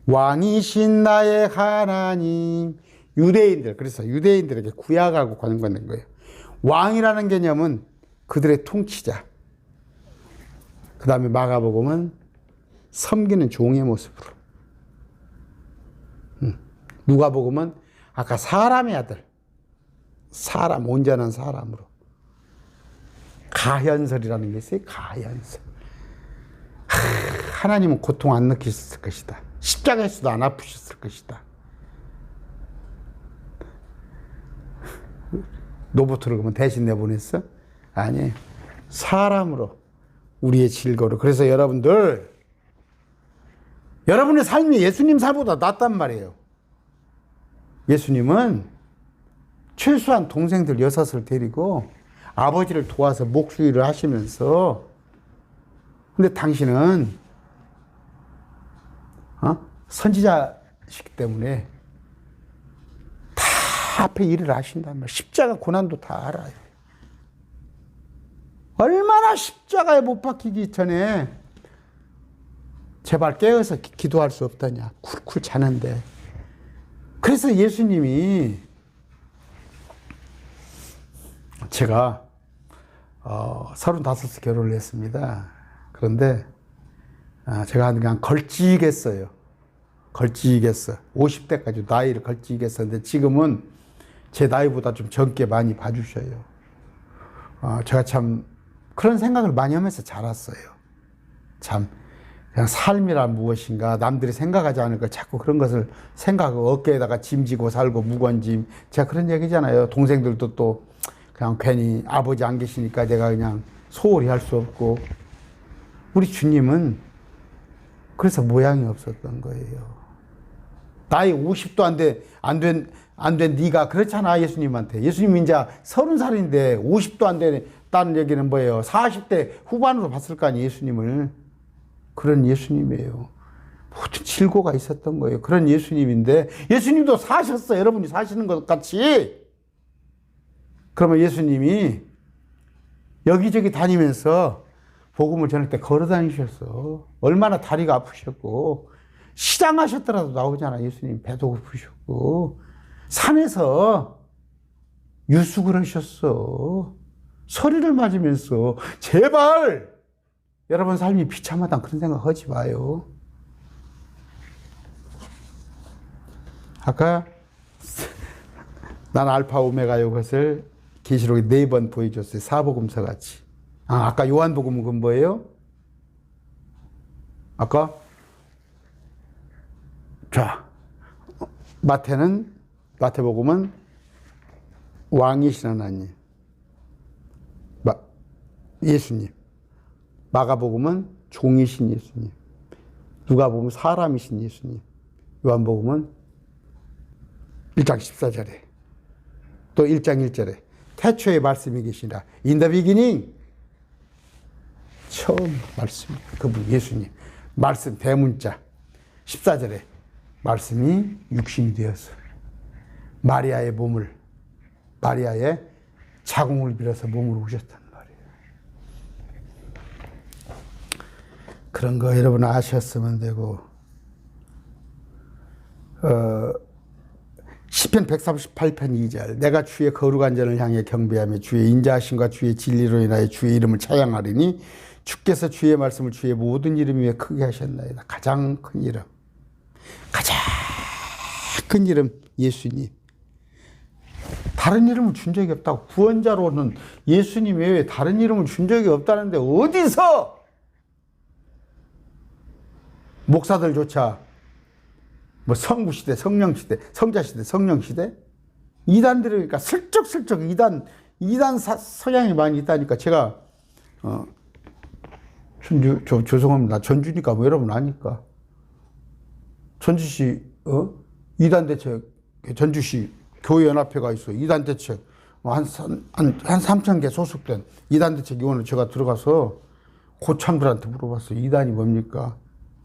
왕이신 나의 하나님. 유대인들. 그래서 유대인들에게 구약하고 관련된 거예요. 왕이라는 개념은 그들의 통치자. 그 다음에 마가복음은 섬기는 종의 모습으로. 누가복음은 아까 사람의 아들. 사람, 온전한 사람으로. 가현설이라는 게 있어요. 가현설. 하나님은 고통 안 느끼셨을 것이다. 십자가에서도 안 아프셨을 것이다. 로봇으로 그러면 대신 내보냈어? 아니에요. 사람으로 우리의 즐거움을. 그래서 여러분들, 여러분의 삶이 예수님 삶보다 낫단 말이에요. 예수님은 최소한 동생들 6을 데리고 아버지를 도와서 목수일을 하시면서, 근데 당신은 선지자시기 때문에 다 앞에 일을 하신단 말이에요. 십자가 고난도 다 알아요. 얼마나 십자가에 못 박히기 전에 제발 깨어서 기도할 수 없다냐. 쿨쿨 자는데. 그래서 예수님이, 제가 35세 결혼을 했습니다. 그런데 제가 그냥 걸찍했어요. 걸찍했어. 50대까지 나이를 걸찍했었는데 지금은 제 나이보다 좀 젊게 많이 봐주셔요. 제가 참 그런 생각을 많이 하면서 자랐어요. 참 그냥 삶이란 무엇인가, 남들이 생각하지 않을 걸 자꾸 그런 것을 생각하고 어깨에다가 짐지고 살고 무거운 짐. 제가 그런 얘기잖아요. 동생들도 또 그냥 괜히 아버지 안 계시니까 내가 그냥 소홀히 할 수 없고. 우리 주님은 그래서 모양이 없었던 거예요. 나이 50도 안 된 네가 그렇잖아. 예수님한테. 예수님 이제 30살인데 50도 안 된 하셨다는 얘기는 뭐예요? 40대 후반으로 봤을 거 아니에요, 예수님을. 그런 예수님이에요. 모든 질고가 있었던 거예요. 그런 예수님인데, 예수님도 사셨어. 여러분이 사시는 것 같이. 그러면 예수님이 여기저기 다니면서 복음을 전할 때 걸어 다니셨어. 얼마나 다리가 아프셨고, 시장 하셨더라도 나오잖아. 예수님 배도 고프셨고, 산에서 유숙을 하셨어. 소리를 맞으면서, 제발! 여러분 삶이 비참하다 그런 생각 하지 마요. 아까 난 알파 오메가요 것을 계시록에 4번 보여줬어요. 사복음서 같이. 아까 요한복음은 그건 뭐예요? 아까 자 마태복음은 왕이신 하나님, 예수님. 마가복음은 종이신 예수님. 누가복음은 사람이신 예수님. 요한복음은 1장 14절에 또 1장 1절에 태초에 말씀이 계시라. In the beginning. 처음 말씀. 그분 예수님. 말씀 대문자. 14절에 말씀이 육신이 되어서 마리아의 자궁을 빌어서 몸으로 오셨단 말이에요. 그런 거 여러분 아셨으면 되고, 시편 138편 2절. 내가 주의 거룩한 전을 향해 경배하며 주의 인자하심과 주의 진리로 인하여 주의 이름을 찬양하리니 주께서 주의 말씀을 주의 모든 이름 위에 크게 하셨나이다. 가장 큰 이름. 가장 큰 이름 예수님. 다른 이름을 준 적이 없다고. 구원자로는 예수님 외에 다른 이름을 준 적이 없다는데 어디서 목사들조차 뭐 성부시대, 성령시대, 성자시대, 성령시대? 이단들이니까 슬쩍슬쩍 이단 서양이 많이 있다니까. 제가, 죄송합니다. 전주니까 뭐 여러분 아니까. 전주시, 이단대책, 전주시 교회연합회가 있어요. 이단대책, 한 3,000개 소속된 이단대책 위원을 제가 들어가서 고참들한테 물어봤어요. 이단이 뭡니까?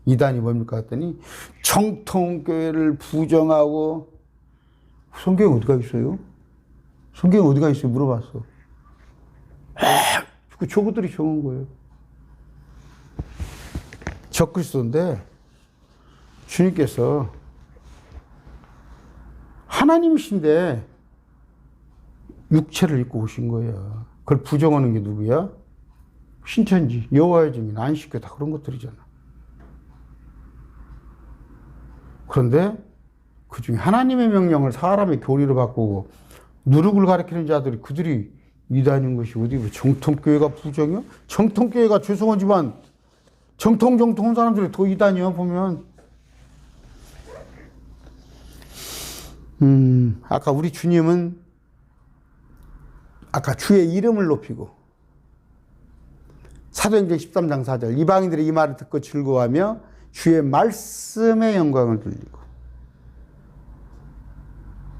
했더니 정통교회를 부정하고. 성경에 어디가 있어요? 성경에 어디가 있어요? 물어봤어. 저것들이 정한 거예요. 적그리스도인데 주님께서 하나님이신데 육체를 입고 오신 거야. 그걸 부정하는 게 누구야? 신천지, 여호와의 증인, 안식교 다 그런 것들이잖아. 그런데 그 중에 하나님의 명령을 사람의 교리로 바꾸고 누룩을 가리키는 자들이 그들이 이단인 것이 어디 정통교회가 부정이야? 정통교회가 죄송하지만 정통한 사람들이 더 이단이야 보면. 아까 우리 주님은 아까 주의 이름을 높이고 사도행전 13장 4절 이방인들이 이 말을 듣고 즐거워하며 주의 말씀의 영광을 돌리고.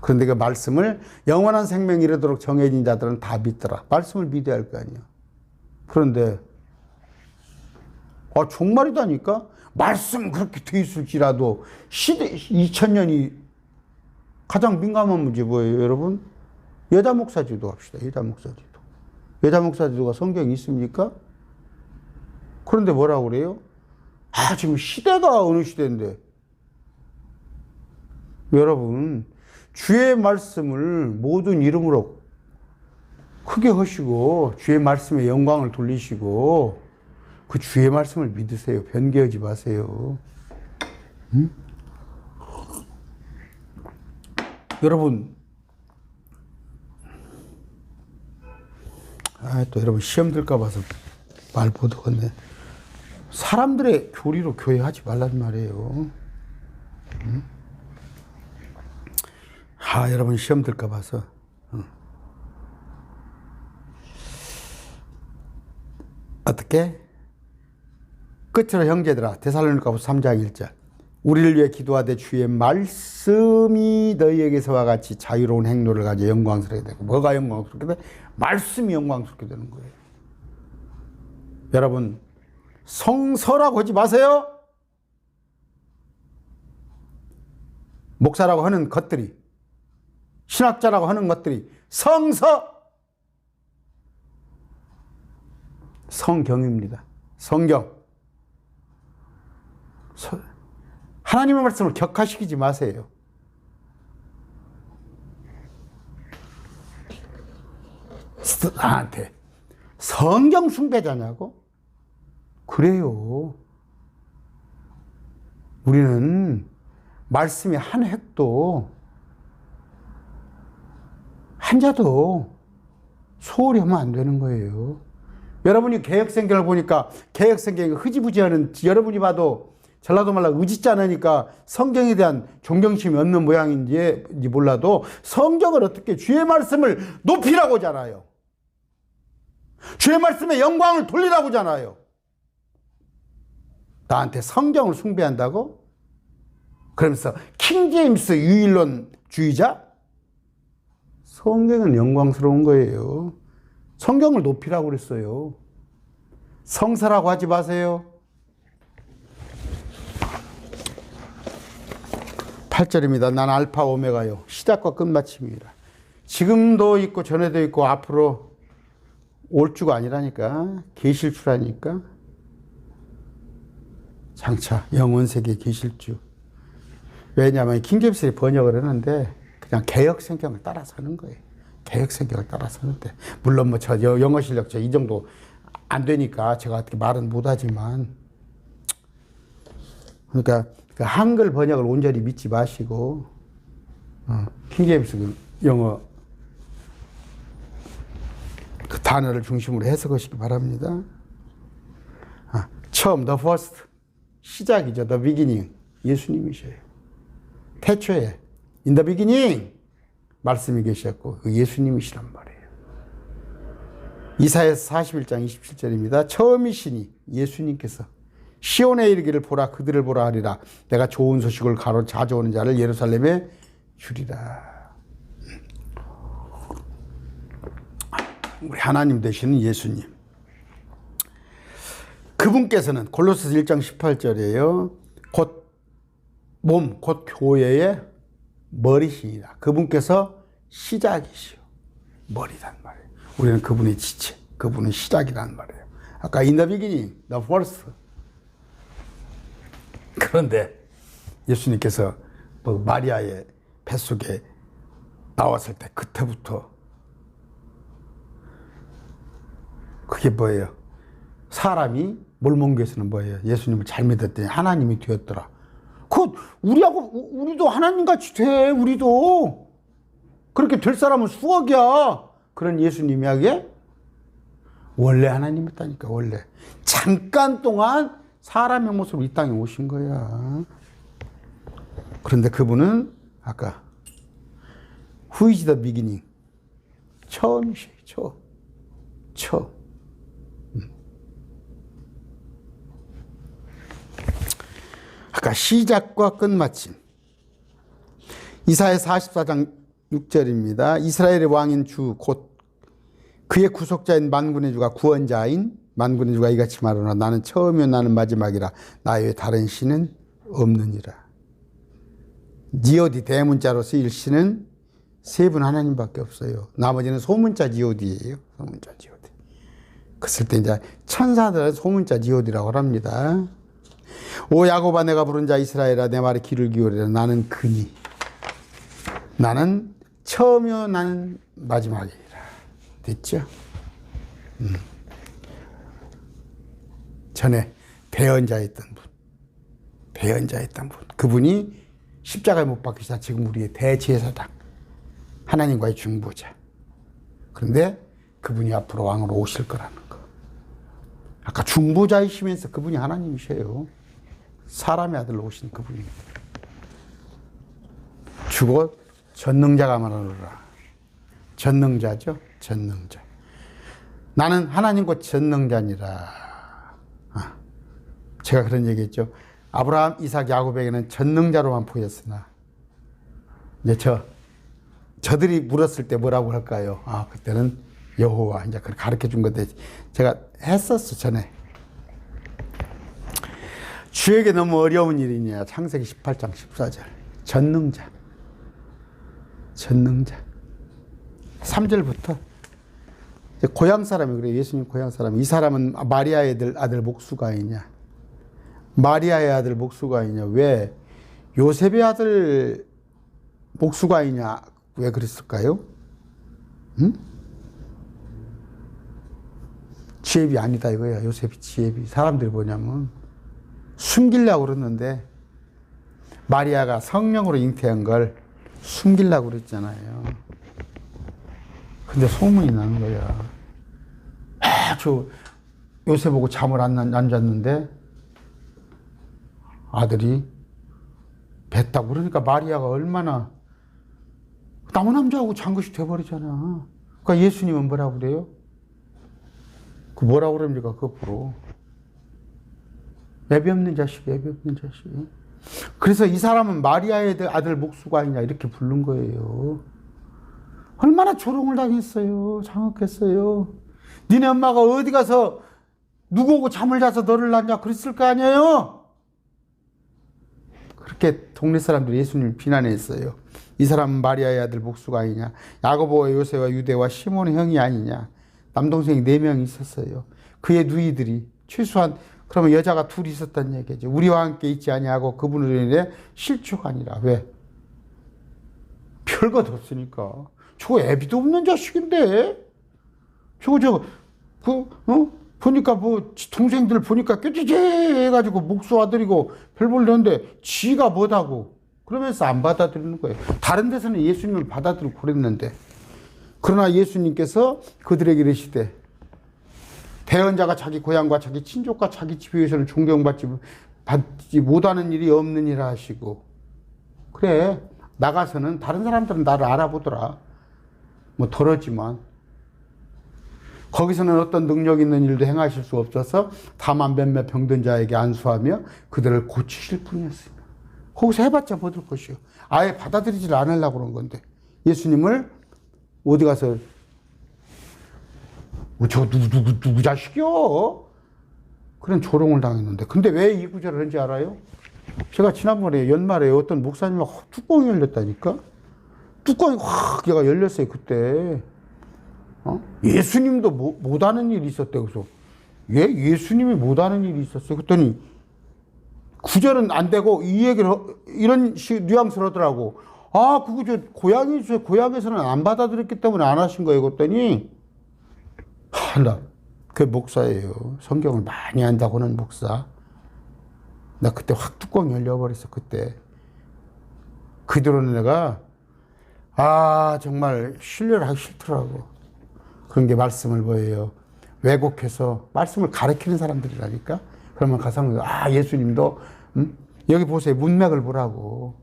그런데 그 말씀을 영원한 생명에 이르도록 정해진 자들은 다 믿더라. 말씀을 믿어야 할 거 아니야. 그런데 정말이다니까? 말씀 그렇게 돼 있을지라도 시대 2000년이 가장 민감한 문제 뭐예요, 여러분? 여자 목사지도 합시다. 여자 목사지도가 성경이 있습니까? 그런데 뭐라고 그래요? 지금 시대가 어느 시대인데. 여러분, 주의 말씀을 모든 이름으로 크게 하시고 주의 말씀에 영광을 돌리시고 그 주의 말씀을 믿으세요. 변개하지 마세요. 응? 여러분, 또 여러분 시험 들까 봐서 말 못하겠네. 사람들의 교리로 교회하지 말란 말이에요. 응? 여러분 시험 들까 봐서. 어떻게? 끝으로 형제들아, 데살로니가후서 3장 1절. 우리를 위해 기도하되 주의 말씀이 너희에게서와 같이 자유로운 행로를 가져 영광스럽게 되고. 뭐가 영광스럽게 돼? 말씀이 영광스럽게 되는 거예요. 여러분, 성서라고 하지 마세요. 목사라고 하는 것들이, 신학자라고 하는 것들이 성서, 성경입니다. 성경. 하나님의 말씀을 격화시키지 마세요. 나한테 성경 숭배자냐고? 그래요. 우리는 말씀의 한 획도 한자도 소홀히 하면 안 되는 거예요. 여러분이 개혁성경을 보니까 개혁성경이 흐지부지하는, 여러분이 봐도 전라도 말로 의지지 않으니까 성경에 대한 존경심이 없는 모양인지 몰라도 성경을 어떻게 주의 말씀을 높이라고 하잖아요. 주의 말씀에 영광을 돌리라고 하잖아요. 나한테 성경을 숭배한다고? 그러면서 킹제임스 유일론주의자? 성경은 영광스러운 거예요. 성경을 높이라고 그랬어요. 성서라고 하지 마세요. 8절입니다. 난 알파 오메가요. 시작과 끝마침이라. 지금도 있고 전에도 있고 앞으로 올 주가 아니라니까. 계실 주라니까. 장차 영원세계에 계실 주. 왜냐하면 킹제임스에 번역을 했는데 그냥 개혁 성경을 따라서 하는 거예요. 개혁 성경을 따라서 하는데 물론 뭐 저 영어 실력 이 정도 안 되니까 제가 어떻게 말은 못하지만, 그러니까 그 한글 번역을 온전히 믿지 마시고 킹제임스 영어 그 단어를 중심으로 해석하시기 바랍니다. 처음 the first 시작이죠. the beginning 예수님이셔요. 태초에 in the beginning 말씀이 계셨고 그 예수님이시란 말이에요. 이사야서 41장 27절입니다. 처음이시니 예수님께서 시온에 이르기를 보라 그들을 보라 하리라 내가 좋은 소식을 가져오는 자를 예루살렘에 주리라. 우리 하나님 되시는 예수님, 그분께서는 골로새서 1장 18절이에요. 곧 몸, 곧 교회의 머리시니라. 그분께서 시작이시오. 머리란 말이에요. 우리는 그분의 지체, 그분은 시작이란 말이에요. 아까 in the beginning, the first. 그런데 예수님께서 마리아의 뱃속에 나왔을 때 그때부터 그게 뭐예요? 사람이 몰몬교에서는 뭐예요? 예수님을 잘 믿었더니 하나님이 되었더라. 우리도 하나님같이 돼. 우리도 그렇게 될 사람은 수억이야. 그런 예수님 이야기 원래 하나님이었다니까. 원래 잠깐 동안 사람의 모습으로 이 땅에 오신 거야. 그런데 그분은 아까 Who is the beginning? 처음이셔요. 처음. 아까 시작과 끝마침. 이사야 44장 6절입니다. 이스라엘의 왕인 주 곧 그의 구속자인 만군의 주가 구원자인 만군의 주가 이같이 말하노라 나는 처음이요 나는 마지막이라 나 외에 다른 신은 없느니라. 지오디 대문자로 쓰일 신은 세 분 하나님밖에 없어요. 나머지는 소문자 지오디예요. 소문자 지오디. 그랬을 때 이제 천사들은 소문자 지오디라고 합니다. 오 야곱아 내가 부른 자 이스라엘아 내 말에 귀를 기울이라 나는 그니 나는 처음이요 나는 마지막이라. 됐죠? 전에 배언자였던 분 그분이 십자가에 못 박히시다 지금 우리의 대제사장 하나님과의 중보자. 그런데 그분이 앞으로 왕으로 오실 거라는 거. 아까 중보자이시면서 그분이 하나님이셔요. 사람의 아들로 오신 그분입니다. 주고 전능자가 말하노라. 전능자죠. 전능자. 나는 하나님과 전능자니라. 제가 그런 얘기했죠. 아브라함, 이삭, 야곱에게는 전능자로만 보였으나 이제 저들이 물었을 때 뭐라고 할까요? 그때는 여호와 이제 그걸 가르쳐 준 건데 제가 했었어 전에 주에게 너무 어려운 일이냐. 창세기 18장 14절. 전능자. 3절부터 고향 사람이 그래요. 예수님 고향 사람. 이 사람은 마리아의 아들 목수가이냐. 마리아의 아들 목수가이냐. 왜? 요셉의 아들 목수가이냐. 왜 그랬을까요? 응? 지혜비 아니다 이거야. 요셉이 지혜비. 사람들이 뭐냐면 숨기려고 그랬는데 마리아가 성령으로 잉태한 걸 숨기려고 그랬잖아요. 근데 소문이 나는 거야. 저 요셉 보고 잠을 안 잤는데 아들이 뱉다고. 그러니까 마리아가 얼마나 남은 남자하고 잔 것이 돼버리잖아. 그러니까 예수님은 뭐라고 그래요? 그 뭐라고 그럽니까? 거꾸로. 애비 없는 자식, 애비 없는 자식. 그래서 이 사람은 마리아의 아들 목수가이냐 이렇게 부른 거예요. 얼마나 조롱을 당했어요. 장악했어요. 니네 엄마가 어디 가서 누구하고 잠을 자서 너를 낳냐 그랬을 거 아니에요. 그렇게 동네 사람들이 예수님을 비난했어요. 이 사람은 마리아의 아들 목수가이냐. 야고보와 요새와 유대와 시몬의 형이 아니냐. 남동생이 4명 있었어요. 그의 누이들이 최소한 그러면 여자가 둘이 있었다는 얘기죠. 우리와 함께 있지 아니하고 그분으로 인해 실족가 아니라. 왜? 별것 없으니까. 저거 애비도 없는 자식인데. 보니까 동생들 보니까 꾀지지 해가지고 목수 아들이고 별볼 넣는데 지가 뭐다고. 그러면서 안 받아들이는 거예요. 다른 데서는 예수님을 받아들이고 그랬는데. 그러나 예수님께서 그들에게 이르시되 대언자가 자기 고향과 자기 친족과 자기 집 위에서는 존경받지 못하는 일이 없느니라 하시고. 그래, 나가서는 다른 사람들은 나를 알아보더라. 뭐 덜었지만 거기서는 어떤 능력 있는 일도 행하실 수 없어서 다만 몇몇 병든 자에게 안수하며 그들을 고치실 뿐이었습니다. 거기서 해봤자 뭐 될 것이요. 아예 받아들이질 않으려고 그런 건데 예수님을 어디 가서 저 누구 자식이요? 그런 조롱을 당했는데. 근데 왜 이 구절을 한지 알아요? 제가 지난번에 연말에 어떤 목사님하고 뚜껑이 열렸다니까? 뚜껑이 확 얘가 열렸어요, 그때. 예수님도 못하는 일이 있었대. 그래서 예수님이 못하는 일이 있었어요. 그랬더니 구절은 안 되고 이 얘기를 이런 뉘앙스를 하더라고. 아, 그거 저 고향에서는 안 받아들였기 때문에 안 하신 거예요. 그랬더니 그 목사예요. 성경을 많이 안다고 하는 목사. 나 그때 확 뚜껑 열려버렸어. 그때 그 뒤로는 내가 정말 신뢰를 하기 싫더라고. 그런 게 말씀을 뭐예요. 왜곡해서 말씀을 가르치는 사람들이라니까. 그러면 가서 예수님도 여기 보세요. 문맥을 보라고.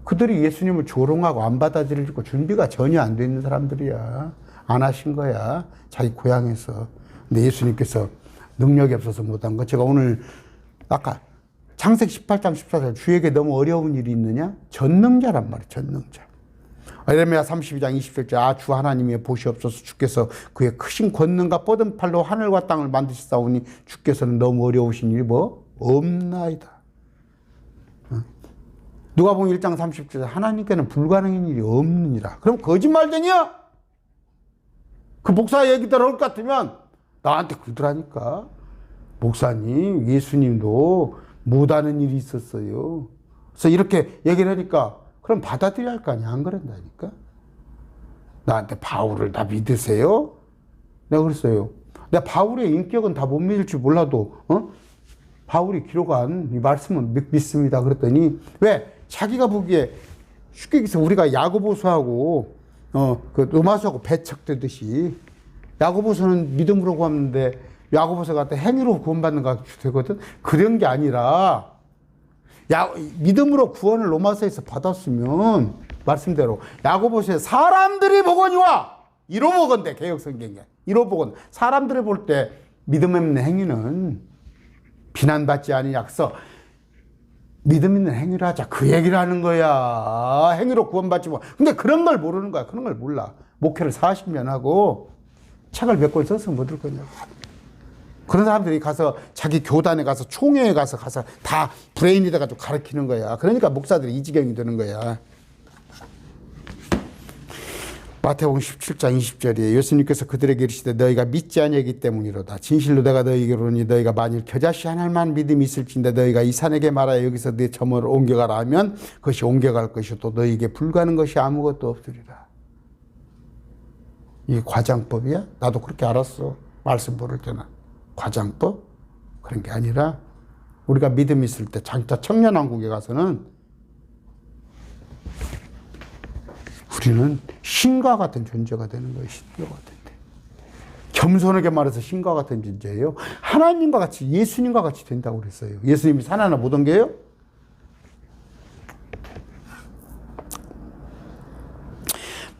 그들이 예수님을 조롱하고 안 받아들이고 준비가 전혀 안 돼 있는 사람들이야. 안 하신 거야. 자기 고향에서. 근데 예수님께서 능력이 없어서 못한 거. 제가 오늘 아까 창세기 18장 14절 주에게 너무 어려운 일이 있느냐? 전능자란 말이에요. 전능자. 에레미야 32장 20절째 주 하나님의 보시옵소서. 주께서 그의 크신 권능과 뻗은 팔로 하늘과 땅을 만드시사오니 주께서는 너무 어려우신 일이 없나이다. 누가복음 1장 30절 하나님께는 불가능한 일이 없느니라. 그럼 거짓말쟁이야? 그 목사 얘기대로 할 것 같으면 나한테 그러더라니까. 목사님, 예수님도 못하는 일이 있었어요. 그래서 이렇게 얘기를 하니까 그럼 받아들여야 할 거 아니야. 안 그런다니까. 나한테 바울을 다 믿으세요? 내가 그랬어요. 내가 바울의 인격은 다 못 믿을지 몰라도 바울이 기록한 이 말씀은 믿습니다. 그랬더니 왜? 자기가 보기에 쉽게 얘기해서 우리가 야고보서하고 그 로마서하고 배척되듯이 야고보서는 믿음으로 구하는데 야고보서 같은 행위로 구원받는 것 되거든. 그런 게 아니라 믿음으로 구원을 로마서에서 받았으면 말씀대로 야고보서에 사람들이 보거니와 이로 보건대 개혁성경에 이로 보건 사람들이 볼 때 믿음 없는 행위는 비난받지 아니냐. 그래서 믿음 있는 행위를 하자. 그 얘기를 하는 거야. 행위로 구원받지 뭐. 근데 그런 걸 모르는 거야. 그런 걸 몰라. 목회를 40년 하고 책을 몇 권 써서 뭐 들 거냐고. 그런 사람들이 가서 자기 교단에 가서 총회에 가서 다 브레인이 돼가지고 가르치는 거야. 그러니까 목사들이 이 지경이 되는 거야. 마태복음 17장 20절에 예수님께서 그들에게 이르시되 너희가 믿지 아니하기 때문이로다. 진실로 내가 너희에게 이르노니 너희가 만일 겨자씨 하나만 믿음이 있을진데 너희가 이 산에게 말하여 여기서 네 점을 옮겨가라 하면 그것이 옮겨갈 것이요 또 너희에게 불가는 것이 아무것도 없으리라. 이게 과장법이야? 나도 그렇게 알았어. 말씀 부를 때는. 과장법? 그런 게 아니라 우리가 믿음이 있을 때 장차 청년왕국에 가서는 우리는 신과 같은 존재가 되는 거예요. 신과 같은 데. 겸손하게 말해서 신과 같은 존재예요. 하나님과 같이 예수님과 같이 된다고 그랬어요. 예수님이 산 하나 못 옮겨요?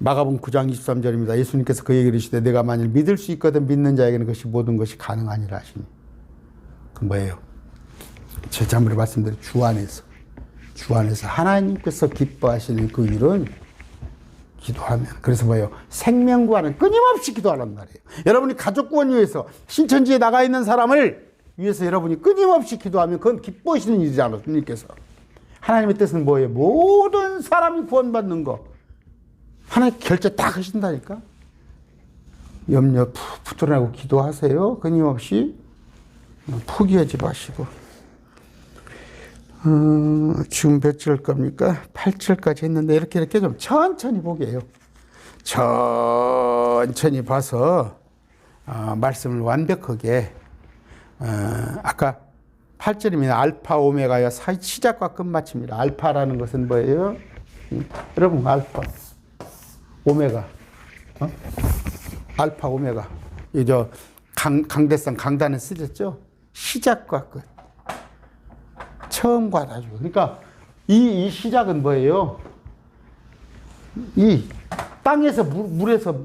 마가복음 9장 23절입니다. 예수님께서 그에게 이르시되 내가 만일 믿을 수 있거든 믿는 자에게는 그것이 모든 것이 가능하니라 하시니. 그 뭐예요? 제 지난번에 말씀드린 주 안에서 하나님께서 기뻐하시는 그 일은 기도하면. 그래서 뭐예요? 생명구하는 끊임없이 기도하란 말이에요. 여러분이 가족구원 위해서 신천지에 나가 있는 사람을 위해서 여러분이 끊임없이 기도하면 그건 기뻐하시는 일이잖아요. 주님께서. 하나님의 뜻은 뭐예요? 모든 사람이 구원받는 거. 하나님 결제 딱 하신다니까. 염려 붙들어내고 기도하세요. 끊임없이. 포기하지 마시고. 지금 몇 절 겁니까? 8절까지 했는데 이렇게 좀 천천히 보게요. 천천히 봐서 말씀을 완벽하게 아까 8절이면 알파 오메가요 시작과 끝마칩니다. 알파라는 것은 뭐예요? 여러분 알파 오메가 알파 오메가 이저 강대상 강단에 쓰셨죠? 시작과 끝 처음과 나중. 그러니까 이 시작은 뭐예요? 이 땅에서 물에서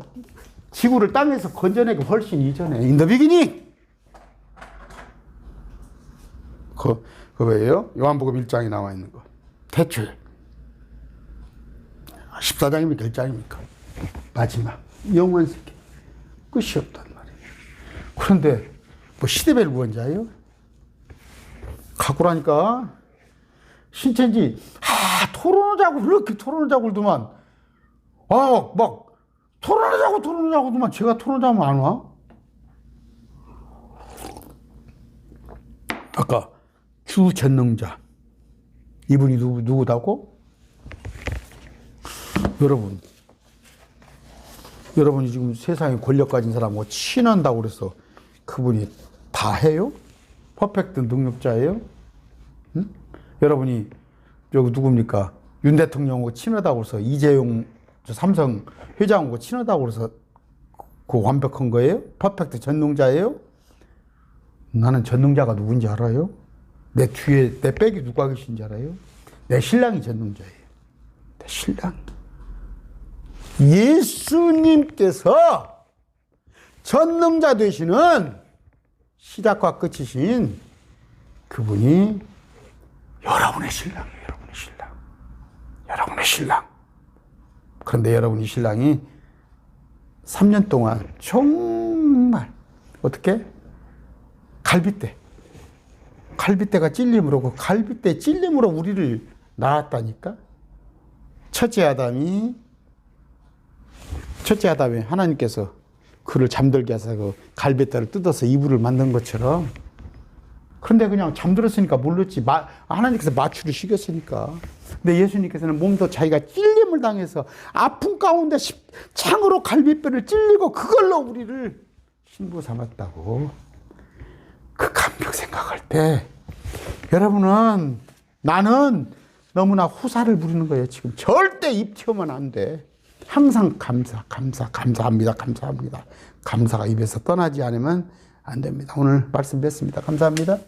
지구를 땅에서 건져내기 훨씬 이전에 in the beginning. 그 뭐예요? 요한복음 1장에 나와 있는 거. 대출. 14장입니까? 1장입니까? 마지막. 영원 세계. 끝이 없단 말이에요. 그런데 뭐 시대별 구원자예요? 가꾸라니까. 신천지 토론하자고 그렇게 토론하자고 그러더만 막 토론하자고 그러더만 제가 토론하자면 안 와? 아까 주전능자 이분이 누구다고? 여러분이 지금 세상에 권력 가진 사람하고 친한다고 그래서 그분이 다 해요? 퍼펙트 능력자예요? 응? 여러분이 여기 누굽니까? 윤 대통령하고 친하다고 해서 이재용 삼성 회장하고 친하다고 해서 그 완벽한 거예요? 퍼펙트 전능자예요? 나는 전능자가 누군지 알아요? 내 뒤에 내 백이 누가 계신지 알아요? 내 신랑이 전능자예요. 내 신랑. 예수님께서 전능자 되시는 시작과 끝이신 그분이 여러분의 신랑이에요. 여러분의 신랑. 그런데 여러분이 신랑이 3년 동안 정말 어떻게? 갈빗대가 찔림으로 그 갈빗대 찔림으로 우리를 낳았다니까. 첫째 아담이 하나님께서 그를 잠들게 하셔서 그 갈빗대를 뜯어서 이불을 만든 것처럼. 그런데 그냥 잠들었으니까 몰랐지. 하나님께서 마취를 시켰으니까. 근데 예수님께서는 몸도 자기가 찔림을 당해서 아픈 가운데 창으로 갈빗뼈를 찔리고 그걸로 우리를 신부 삼았다고. 그 감격 생각할 때 여러분은 나는 너무나 후사를 부리는 거예요. 지금 절대 입 튀우면 안 돼. 항상 감사합니다. 감사가 입에서 떠나지 않으면 안 됩니다. 오늘 말씀 뵙습니다. 감사합니다.